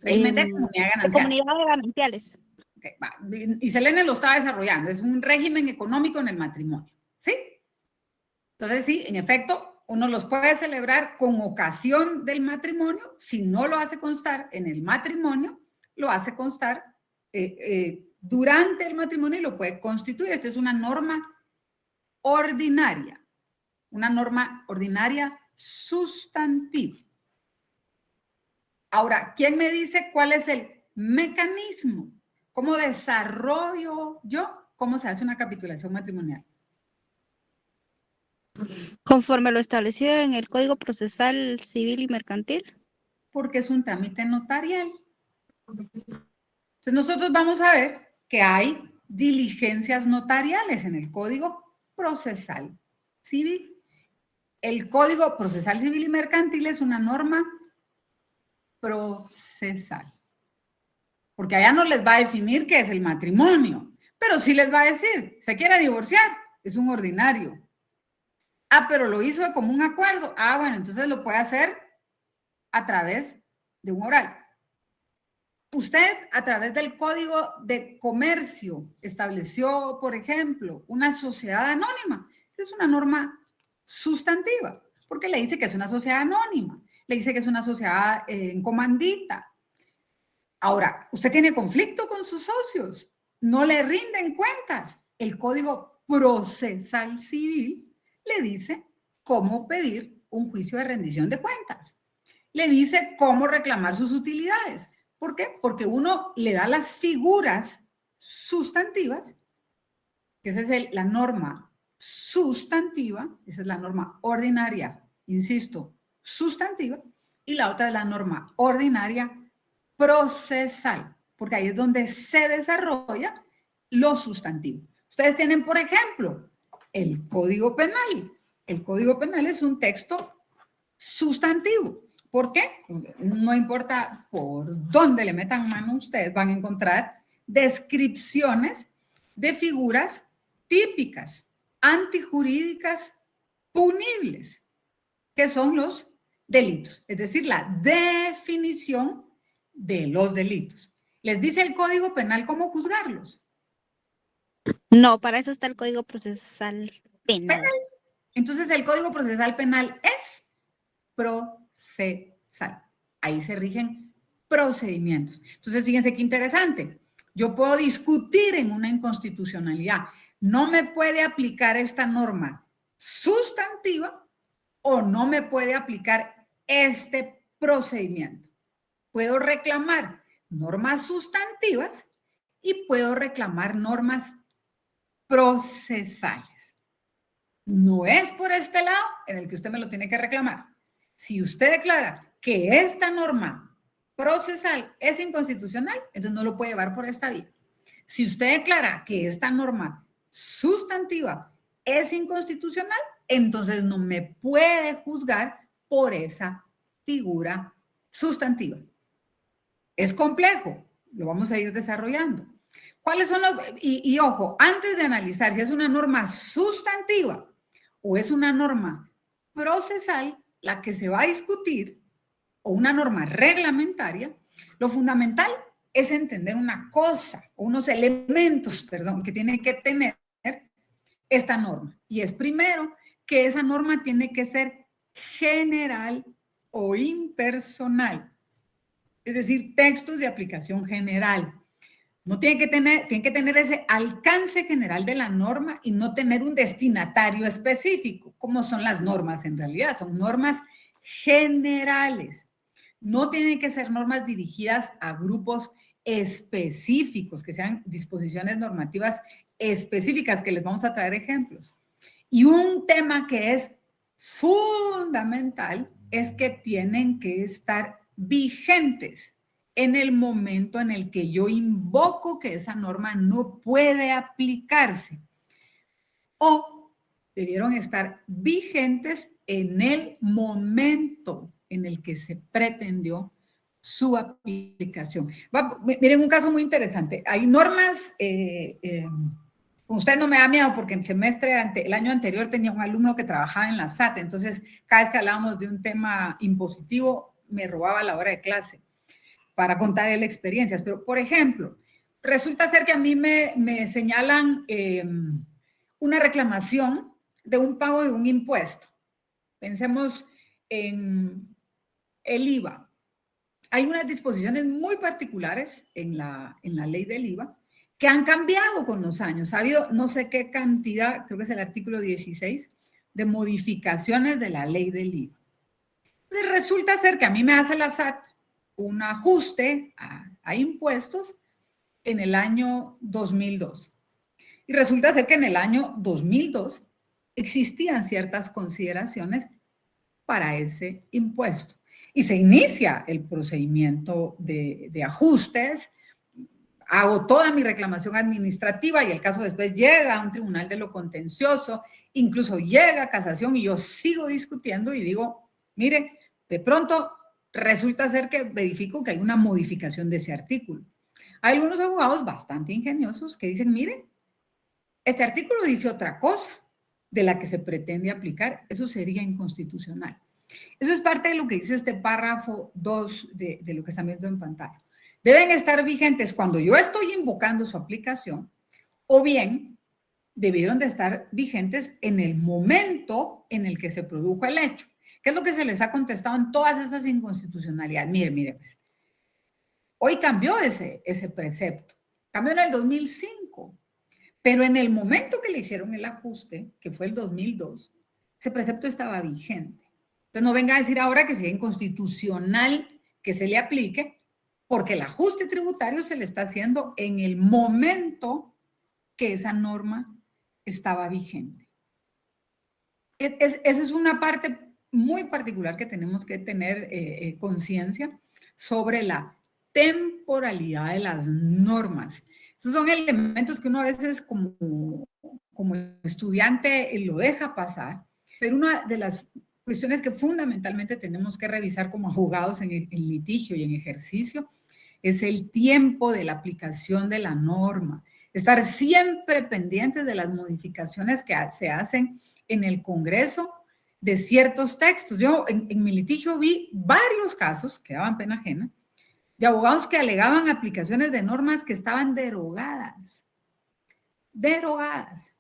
S2: régimen de
S3: comunidades gananciales.
S2: Okay, y Selene lo está desarrollando. Es un régimen económico en el matrimonio. ¿Sí? Entonces, sí, en efecto, uno los puede celebrar con ocasión del matrimonio. Si no lo hace constar en el matrimonio, lo hace constar durante el matrimonio y lo puede constituir. Esta es una norma ordinaria sustantiva. Ahora, ¿quién me dice cuál es el mecanismo? ¿Cómo desarrollo yo? ¿Cómo se hace una capitulación matrimonial?
S3: Conforme lo establecido en el Código Procesal Civil y Mercantil.
S2: Porque es un trámite notarial. Entonces nosotros vamos a ver que hay diligencias notariales en el Código Procesal Civil. El Código Procesal Civil y Mercantil es una norma procesal. Porque allá no les va a definir qué es el matrimonio, pero sí les va a decir, se quiere divorciar, es un ordinario. Ah, pero lo hizo de común acuerdo. Ah, bueno, entonces lo puede hacer a través de un oral. Usted, a través del Código de Comercio, estableció, por ejemplo, una sociedad anónima. Es una norma sustantiva, porque le dice que es una sociedad anónima, le dice que es una sociedad en comandita. Ahora, usted tiene conflicto con sus socios, no le rinden cuentas. El Código Procesal Civil le dice cómo pedir un juicio de rendición de cuentas. Le dice cómo reclamar sus utilidades. ¿Por qué? Porque uno le da las figuras sustantivas, que esa es la norma sustantiva, esa es la norma ordinaria, insisto, sustantiva, y la otra es la norma ordinaria procesal, porque ahí es donde se desarrolla lo sustantivo. Ustedes tienen, por ejemplo, el Código Penal. El Código Penal es un texto sustantivo. ¿Por qué? No importa por dónde le metan mano, ustedes van a encontrar descripciones de figuras típicas, antijurídicas, punibles, que son los delitos, es decir, la definición de los delitos. ¿Les dice el Código Penal cómo juzgarlos?
S3: No, para eso está el Código Procesal Penal.
S2: Entonces, el Código Procesal Penal es procesal. Ahí se rigen procedimientos. Entonces, fíjense qué interesante. Yo puedo discutir en una inconstitucionalidad. No me puede aplicar esta norma sustantiva o no me puede aplicar este procedimiento. Puedo reclamar normas sustantivas y puedo reclamar normas procesales. No es por este lado en el que usted me lo tiene que reclamar. Si usted declara que esta norma procesal es inconstitucional, entonces no lo puede llevar por esta vía. Si usted declara que esta norma sustantiva es inconstitucional, entonces no me puede juzgar por esa figura sustantiva. Es complejo, lo vamos a ir desarrollando. ¿Cuáles son los...? Y ojo, antes de analizar si es una norma sustantiva o es una norma procesal, la que se va a discutir, o una norma reglamentaria, lo fundamental es entender una cosa, o unos elementos, perdón, que tiene que tener esta norma. Y es primero que esa norma tiene que ser general o impersonal. es decir, textos de aplicación general. No tienen que tener ese alcance general de la norma y no tener un destinatario específico, como son las normas en realidad, son normas generales. No tienen que ser normas dirigidas a grupos específicos, que sean disposiciones normativas específicas, que les vamos a traer ejemplos. Y un tema que es fundamental es que tienen que estar vigentes en el momento en el que yo invoco que esa norma no puede aplicarse. O debieron estar vigentes en el momento en el que se pretendió su aplicación. Miren, un caso muy interesante. Hay normas, usted no me da miedo porque el año anterior tenía un alumno que trabajaba en la SAT, entonces cada vez que hablábamos de un tema impositivo me robaba la hora de clase para contar él experiencias. Pero, por ejemplo, resulta ser que a mí me señalan una reclamación de un pago de un impuesto. Pensemos en el IVA. Hay unas disposiciones muy particulares en la ley del IVA que han cambiado con los años. Ha habido no sé qué cantidad, creo que es el artículo 16, de modificaciones de la ley del IVA. Entonces resulta ser que a mí me hace la SAT un ajuste a impuestos en el año 2002. Y resulta ser que en el año 2002 existían ciertas consideraciones para ese impuesto. Y se inicia el procedimiento de ajustes, hago toda mi reclamación administrativa y el caso después llega a un tribunal de lo contencioso, incluso llega a casación y yo sigo discutiendo y digo, mire, de pronto resulta ser que verifico que hay una modificación de ese artículo. Hay algunos abogados bastante ingeniosos que dicen, mire, este artículo dice otra cosa de la que se pretende aplicar, eso sería inconstitucional. Eso es parte de lo que dice este párrafo 2 de lo que están viendo en pantalla. Deben estar vigentes cuando yo estoy invocando su aplicación, o bien debieron de estar vigentes en el momento en el que se produjo el hecho. ¿Qué es lo que se les ha contestado en todas estas inconstitucionalidades? Mire, pues, hoy cambió ese precepto, cambió en el 2005, pero en el momento que le hicieron el ajuste, que fue el 2002, ese precepto estaba vigente. Entonces no venga a decir ahora que sea inconstitucional que se le aplique, porque el ajuste tributario se le está haciendo en el momento que esa norma estaba vigente. Esa es una parte muy particular que tenemos que tener conciencia sobre la temporalidad de las normas. Esos son elementos que uno a veces como estudiante lo deja pasar, pero una de las cuestiones que fundamentalmente tenemos que revisar como abogados en litigio y en ejercicio es el tiempo de la aplicación de la norma. Estar siempre pendientes de las modificaciones que se hacen en el Congreso de ciertos textos. Yo en mi litigio vi varios casos, que daban pena ajena, de abogados que alegaban aplicaciones de normas que estaban derogadas. Derogadas.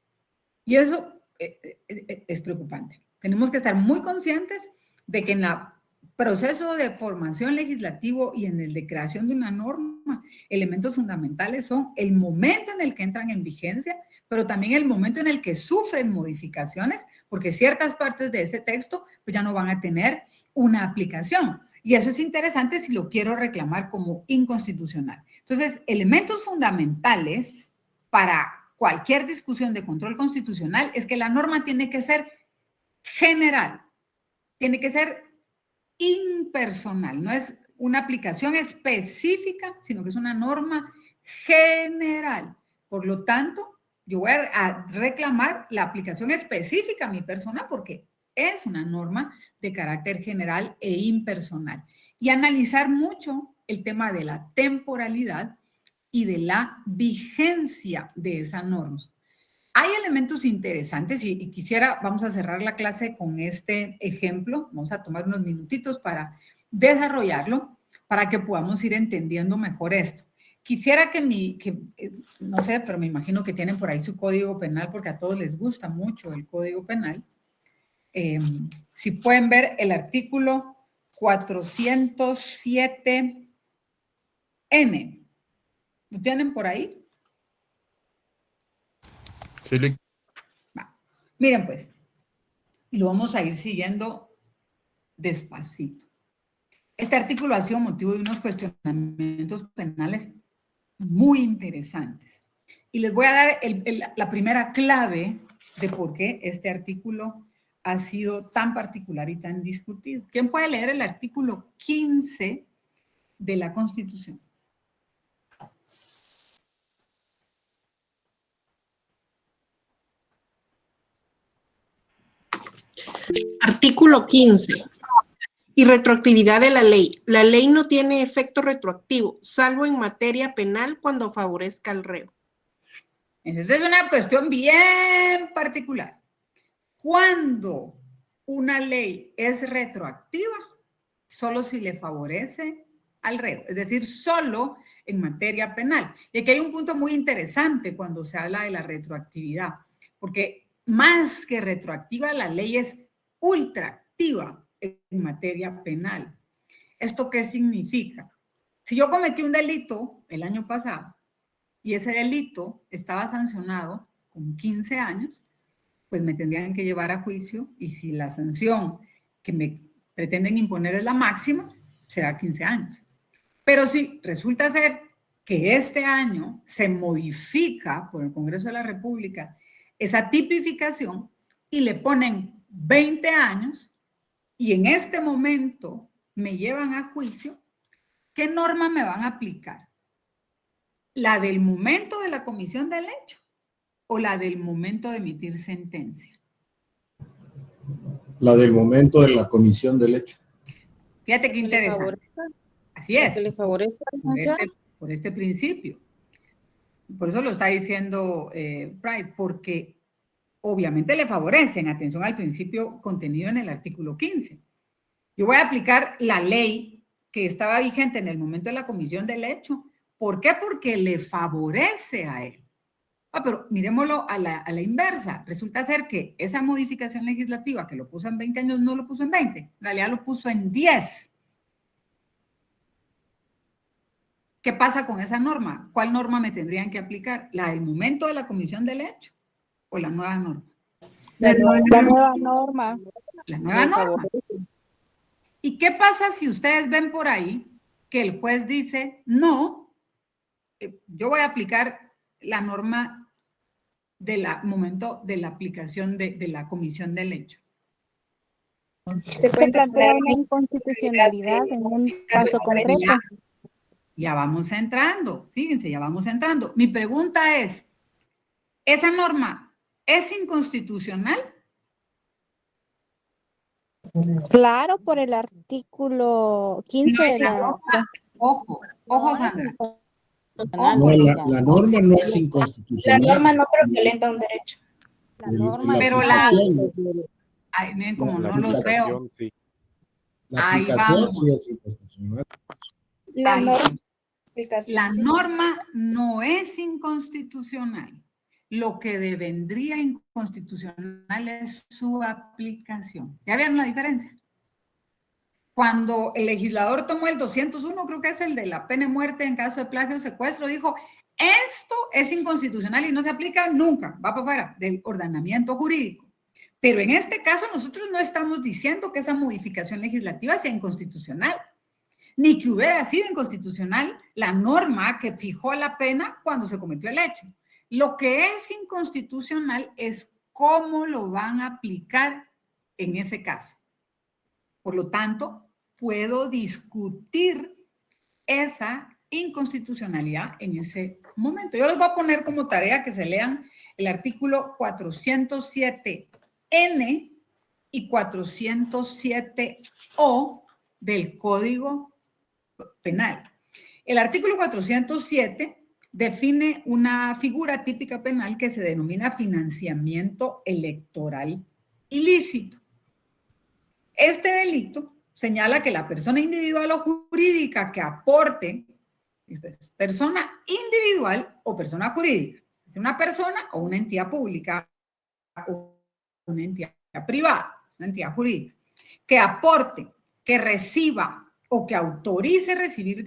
S2: Y eso es preocupante. Tenemos que estar muy conscientes de que en el proceso de formación legislativo y en el de creación de una norma, elementos fundamentales son el momento en el que entran en vigencia, pero también el momento en el que sufren modificaciones, porque ciertas partes de ese texto pues ya no van a tener una aplicación. Y eso es interesante si lo quiero reclamar como inconstitucional. Entonces, elementos fundamentales para cualquier discusión de control constitucional es que la norma tiene que ser general, tiene que ser impersonal, no es una aplicación específica, sino que es una norma general. Por lo tanto, yo voy a reclamar la aplicación específica a mi persona porque es una norma de carácter general e impersonal. Y analizar mucho el tema de la temporalidad y de la vigencia de esa norma. Hay elementos interesantes y quisiera, vamos a cerrar la clase con este ejemplo. Vamos a tomar unos minutitos para desarrollarlo, para que podamos ir entendiendo mejor esto. Quisiera no sé, pero me imagino que tienen por ahí su código penal porque a todos les gusta mucho el código penal. Si pueden ver el artículo 407 N. ¿Lo tienen por ahí?
S15: Sí.
S2: Miren pues, y lo vamos a ir siguiendo despacito. Este artículo ha sido motivo de unos cuestionamientos penales muy interesantes. Y les voy a dar la primera clave de por qué este artículo ha sido tan particular y tan discutido. ¿Quién puede leer el artículo 15 de la Constitución?
S8: Artículo 15. Y retroactividad de la ley. La ley no tiene efecto retroactivo, salvo en materia penal cuando favorezca al reo.
S2: Esta es una cuestión bien particular. Cuando una ley es retroactiva, solo si le favorece al reo, es decir, solo en materia penal. Y aquí hay un punto muy interesante cuando se habla de la retroactividad, porque más que retroactiva, la ley es ultraactiva en materia penal. ¿Esto qué significa? Si yo cometí un delito el año pasado y ese delito estaba sancionado con 15 años, pues me tendrían que llevar a juicio y si la sanción que me pretenden imponer es la máxima, será 15 años. Pero si resulta ser que este año se modifica por el Congreso de la República esa tipificación y le ponen 20 años y en este momento me llevan a juicio, ¿qué norma me van a aplicar? ¿La del momento de la comisión del hecho o la del momento de emitir sentencia?
S5: La del momento de la comisión del hecho.
S2: Fíjate qué interesante. Así es.
S7: Que le favorece
S2: por este principio. Por eso lo está diciendo Pride, porque obviamente le favorecen, atención al principio contenido en el artículo 15. Yo voy a aplicar la ley que estaba vigente en el momento de la comisión del hecho. ¿Por qué? Porque le favorece a él. Pero miremoslo a la inversa. Resulta ser que esa modificación legislativa que lo puso en 20 años no lo puso en 20. En realidad lo puso en 10. ¿Qué pasa con esa norma? ¿Cuál norma me tendrían que aplicar? ¿La del momento de la comisión del hecho o la nueva norma?
S3: La nueva norma.
S2: La nueva norma. ¿Y qué pasa si ustedes ven por ahí que el juez dice, no, yo voy a aplicar la norma del momento de la aplicación de la comisión del hecho?
S3: Se plantea una inconstitucionalidad en un caso concreto.
S2: Ya vamos entrando, fíjense, ya vamos entrando. Mi pregunta es, ¿esa norma es inconstitucional?
S3: Claro, por el artículo 15 de la...
S2: Ojo, Sandra.
S5: No, la norma no es inconstitucional.
S10: La norma no, pero violenta un derecho.
S3: La norma,
S2: pero la... Ay, miren, como
S9: La
S2: no lo veo.
S9: aplicación, sí.
S5: La
S2: Ahí
S5: aplicación
S2: vamos.
S5: sí es inconstitucional.
S2: La norma no es inconstitucional. Lo que devendría inconstitucional es su aplicación. ¿Ya vieron la diferencia? Cuando el legislador tomó el 201, creo que es el de la pena de muerte en caso de plagio o secuestro, dijo, esto es inconstitucional y no se aplica nunca, va para afuera del ordenamiento jurídico. Pero en este caso nosotros no estamos diciendo que esa modificación legislativa sea inconstitucional, ni que hubiera sido inconstitucional la norma que fijó la pena cuando se cometió el hecho. Lo que es inconstitucional es cómo lo van a aplicar en ese caso. Por lo tanto, puedo discutir esa inconstitucionalidad en ese momento. Yo les voy a poner como tarea que se lean el artículo 407N y 407O del Código Penal. El artículo 407 define una figura típica penal que se denomina financiamiento electoral ilícito. Este delito señala que la persona individual o jurídica que aporte, persona individual o persona jurídica, es una persona o una entidad pública o una entidad privada, una entidad jurídica, que aporte, que reciba, o que autorice recibir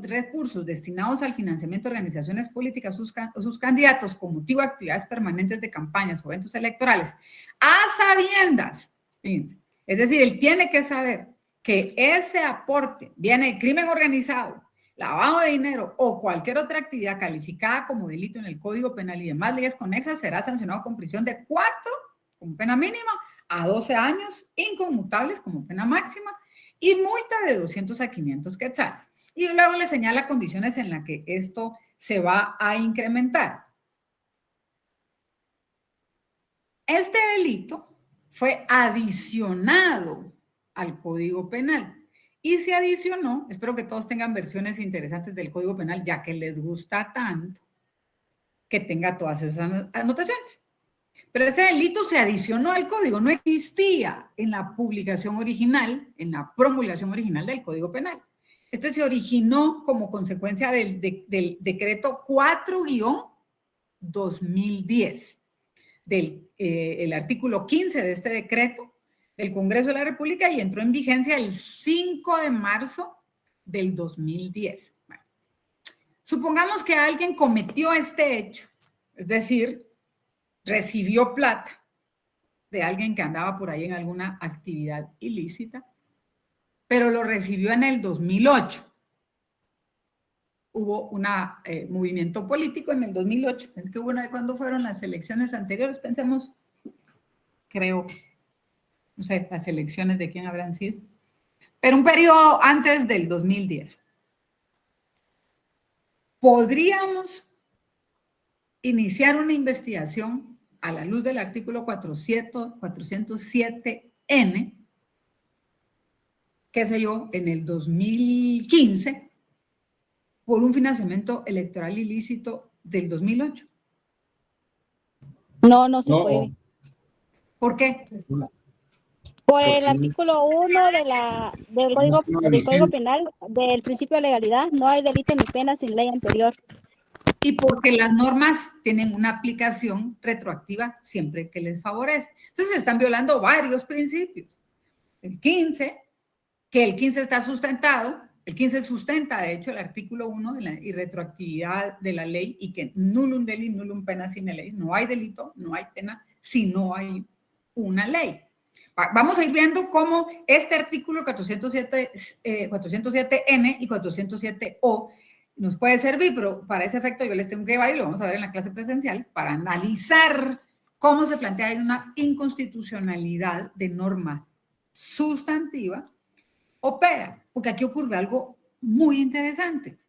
S2: recursos destinados al financiamiento de organizaciones políticas o sus candidatos con motivo de actividades permanentes de campañas o eventos electorales, a sabiendas, es decir, él tiene que saber que ese aporte viene de crimen organizado, lavado de dinero o cualquier otra actividad calificada como delito en el Código Penal y demás leyes conexas, será sancionado con prisión de 4, como pena mínima, a 12 años, inconmutables como pena máxima, y multa de 200 a 500 quetzales. Y luego le señala condiciones en las que esto se va a incrementar. Este delito fue adicionado al Código Penal y se adicionó, espero que todos tengan versiones interesantes del Código Penal, ya que les gusta tanto que tenga todas esas anotaciones. Pero ese delito se adicionó al código, no existía en la publicación original, en la promulgación original del Código Penal. Este se originó como consecuencia del decreto 4-2010, el artículo 15 de este decreto del Congreso de la República y entró en vigencia el 5 de marzo del 2010. Bueno, supongamos que alguien cometió este hecho, es decir, recibió plata de alguien que andaba por ahí en alguna actividad ilícita, pero lo recibió en el 2008. Hubo un movimiento político en el 2008. Es que ¿cuándo fueron las elecciones anteriores? Pensemos, creo, no sé, las elecciones de quién habrán sido, pero un periodo antes del 2010. Podríamos iniciar una investigación a la luz del artículo 407N, qué sé yo, en el 2015, por un financiamiento electoral ilícito del 2008.
S3: No se puede.
S2: ¿Por qué?
S3: Por el artículo 1 del Código Penal, del principio de legalidad, no hay delito ni pena sin ley anterior.
S2: Y porque las normas tienen una aplicación retroactiva siempre que les favorece. Entonces se están violando varios principios. El 15, que el 15 está sustentado, el 15 sustenta de hecho el artículo 1 de la irretroactividad de la ley y que nullum delit, nullum pena sine ley. No hay delito, no hay pena si no hay una ley. Vamos a ir viendo cómo este artículo 407N y 407O nos puede servir, pero para ese efecto yo les tengo que llevar, y lo vamos a ver en la clase presencial, para analizar cómo se plantea una inconstitucionalidad de norma sustantiva opera, porque aquí ocurre algo muy interesante.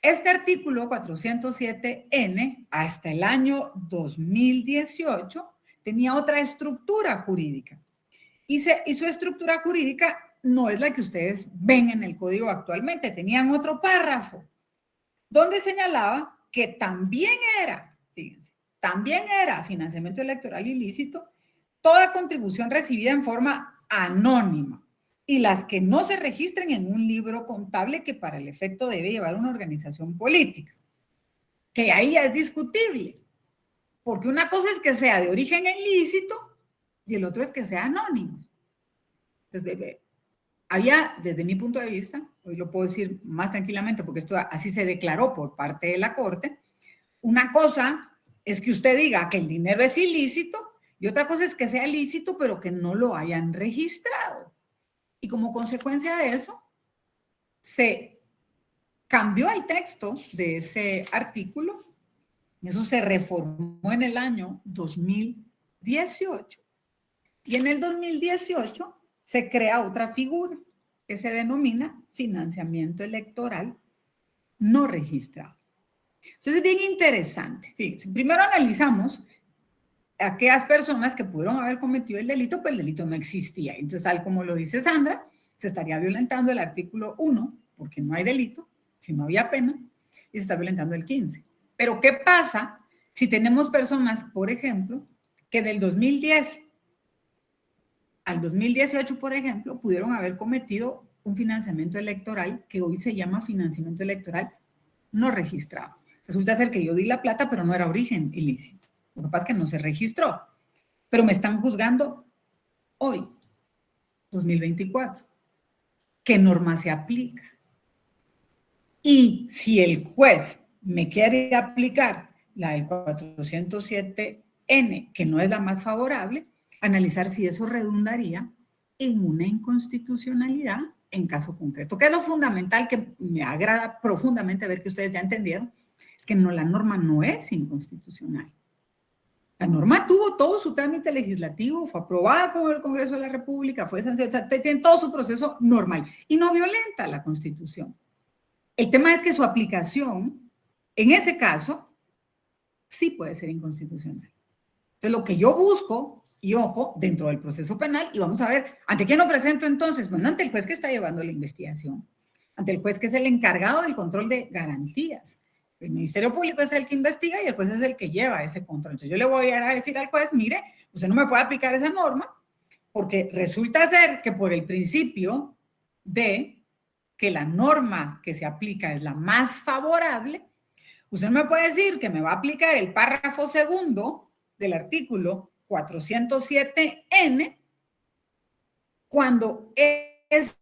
S2: Este artículo 407N, hasta el año 2018, tenía otra estructura jurídica. Y su estructura jurídica no es la que ustedes ven en el código actualmente. Tenían otro párrafo donde señalaba que también era, fíjense, también era financiamiento electoral ilícito toda contribución recibida en forma anónima y las que no se registren en un libro contable que para el efecto debe llevar una organización política, que ahí ya es discutible, porque una cosa es que sea de origen ilícito y el otro es que sea anónimo. Entonces, había, desde mi punto de vista, hoy lo puedo decir más tranquilamente porque esto así se declaró por parte de la Corte, una cosa es que usted diga que el dinero es ilícito y otra cosa es que sea ilícito pero que no lo hayan registrado. Y como consecuencia de eso, se cambió el texto de ese artículo, eso se reformó en el año 2018 y en el 2018 se crea otra figura que se denomina financiamiento electoral no registrado. Entonces es bien interesante. Fíjense, primero analizamos a aquellas personas que pudieron haber cometido el delito, pues el delito no existía. Entonces, tal como lo dice Sandra, se estaría violentando el artículo 1, porque no hay delito, si no había pena, y se está violentando el 15. Pero ¿qué pasa si tenemos personas, por ejemplo, que del 2010 al 2018, por ejemplo, pudieron haber cometido un financiamiento electoral que hoy se llama financiamiento electoral no registrado? Resulta ser que yo di la plata, pero no era origen ilícito. Lo que pasa es que no se registró. Pero me están juzgando hoy, 2024. qué norma se aplica. Y si el juez me quiere aplicar la del 407N, que no es la más favorable, analizar si eso redundaría en una inconstitucionalidad en caso concreto. Que es lo fundamental que me agrada profundamente ver que ustedes ya entendieron, es que no, la norma no es inconstitucional. La norma tuvo todo su trámite legislativo, fue aprobada por el Congreso de la República, fue sancionada, tiene todo su proceso normal y no violenta la Constitución. El tema es que su aplicación, en ese caso, sí puede ser inconstitucional. Entonces, lo que yo busco, y ojo, dentro del proceso penal, y vamos a ver, ¿ante quién lo presento entonces? Bueno, ante el juez que está llevando la investigación, ante el juez que es el encargado del control de garantías. El Ministerio Público es el que investiga y el juez es el que lleva ese control. Entonces, yo le voy a decir al juez, mire, usted no me puede aplicar esa norma, porque resulta ser que por el principio de que la norma que se aplica es la más favorable, usted me puede decir que me va a aplicar el párrafo segundo del artículo 407N cuando esa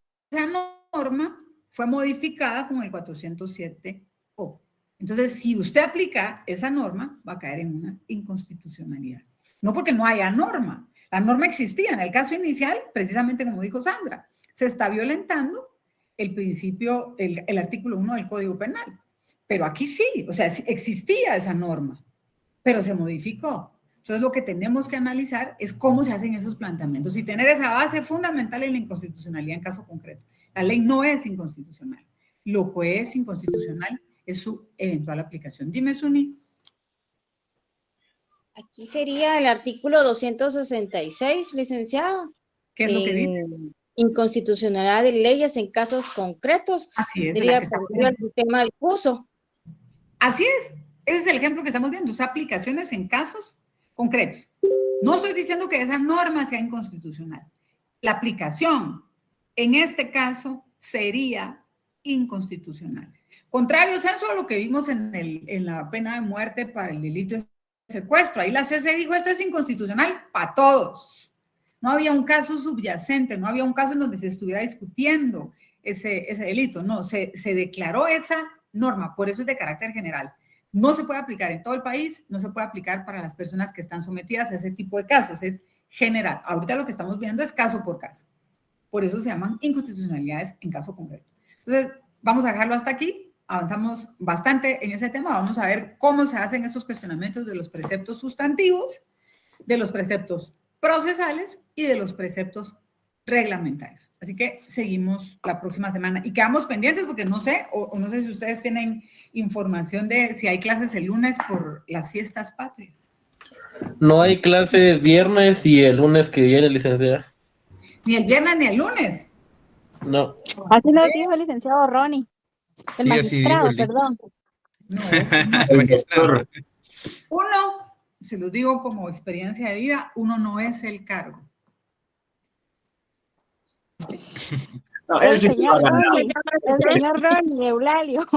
S2: norma fue modificada con el 407O. Entonces, si usted aplica esa norma, va a caer en una inconstitucionalidad. No porque no haya norma. La norma existía. En el caso inicial, precisamente como dijo Sandra, se está violentando el principio, el artículo 1 del Código Penal. Pero aquí sí, o sea, existía esa norma, pero se modificó. Entonces, lo que tenemos que analizar es cómo se hacen esos planteamientos y tener esa base fundamental en la inconstitucionalidad en caso concreto. La ley no es inconstitucional. Lo que es inconstitucional es su eventual aplicación. Dime, Suni.
S7: Aquí sería el artículo 266, licenciado.
S2: ¿Qué es lo que dice?
S7: Inconstitucionalidad de leyes en casos concretos.
S2: Así es.
S7: Sería el sistema difuso.
S2: Así es. Ese es el ejemplo que estamos viendo. Usar aplicaciones en casos concretos. No estoy diciendo que esa norma sea inconstitucional. La aplicación, en este caso, sería inconstitucional. Contrario censo a lo que vimos en la pena de muerte para el delito de secuestro. Ahí la CC dijo, esto es inconstitucional para todos. No había un caso subyacente, no había un caso en donde se estuviera discutiendo ese delito. No, se declaró esa norma, por eso es de carácter general. No se puede aplicar en todo el país, no se puede aplicar para las personas que están sometidas a ese tipo de casos, es general. Ahorita lo que estamos viendo es caso por caso. Por eso se llaman inconstitucionalidades en caso concreto. Entonces, vamos a dejarlo hasta aquí. Avanzamos bastante en ese tema. Vamos a ver cómo se hacen esos cuestionamientos de los preceptos sustantivos, de los preceptos procesales y de los preceptos reglamentarios. Así que seguimos la próxima semana y quedamos pendientes porque no sé, o no sé si ustedes tienen información de si hay clases el lunes por las fiestas patrias.
S13: No hay clases viernes y el lunes que viene, licenciada.
S2: Ni el viernes ni el lunes.
S13: No.
S3: Así lo dijo el licenciado Ronnie. El
S15: Sí,
S3: magistrado,
S15: así dijo
S3: perdón.
S2: No,
S15: el magistrado.
S2: uno, se los digo como experiencia de vida, uno no es el cargo.
S14: No,
S3: El señor Ronnie, Eulalio.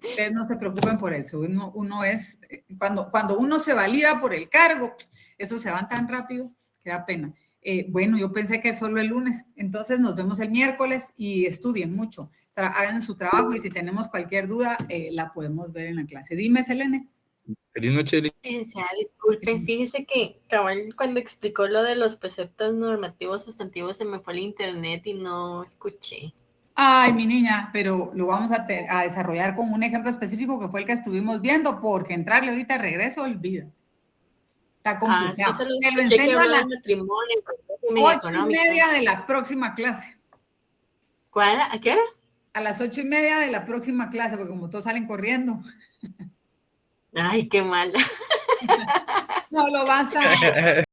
S2: Ustedes no se preocupen por eso. Uno es, cuando uno se valida por el cargo, eso se van tan rápido que da pena. Bueno, yo pensé que solo el lunes, entonces nos vemos el miércoles y estudien mucho, hagan su trabajo y si tenemos cualquier duda, la podemos ver en la clase. Dime, Selene.
S15: Feliz noche.
S11: Disculpe, fíjese que cabal cuando explicó lo de los preceptos normativos sustantivos se me fue el internet y no escuché.
S2: Ay, mi niña, pero lo vamos a desarrollar con un ejemplo específico que fue el que estuvimos viendo, porque entrarle ahorita de regreso, olvida. Está complicado.
S11: Sí,
S2: te lo enseño a las
S11: 8:30
S2: de la próxima clase.
S11: ¿Cuál? ¿A qué hora?
S2: A las 8:30 de la próxima clase, porque como todos salen corriendo.
S11: Ay, qué mal.
S2: No lo vas a...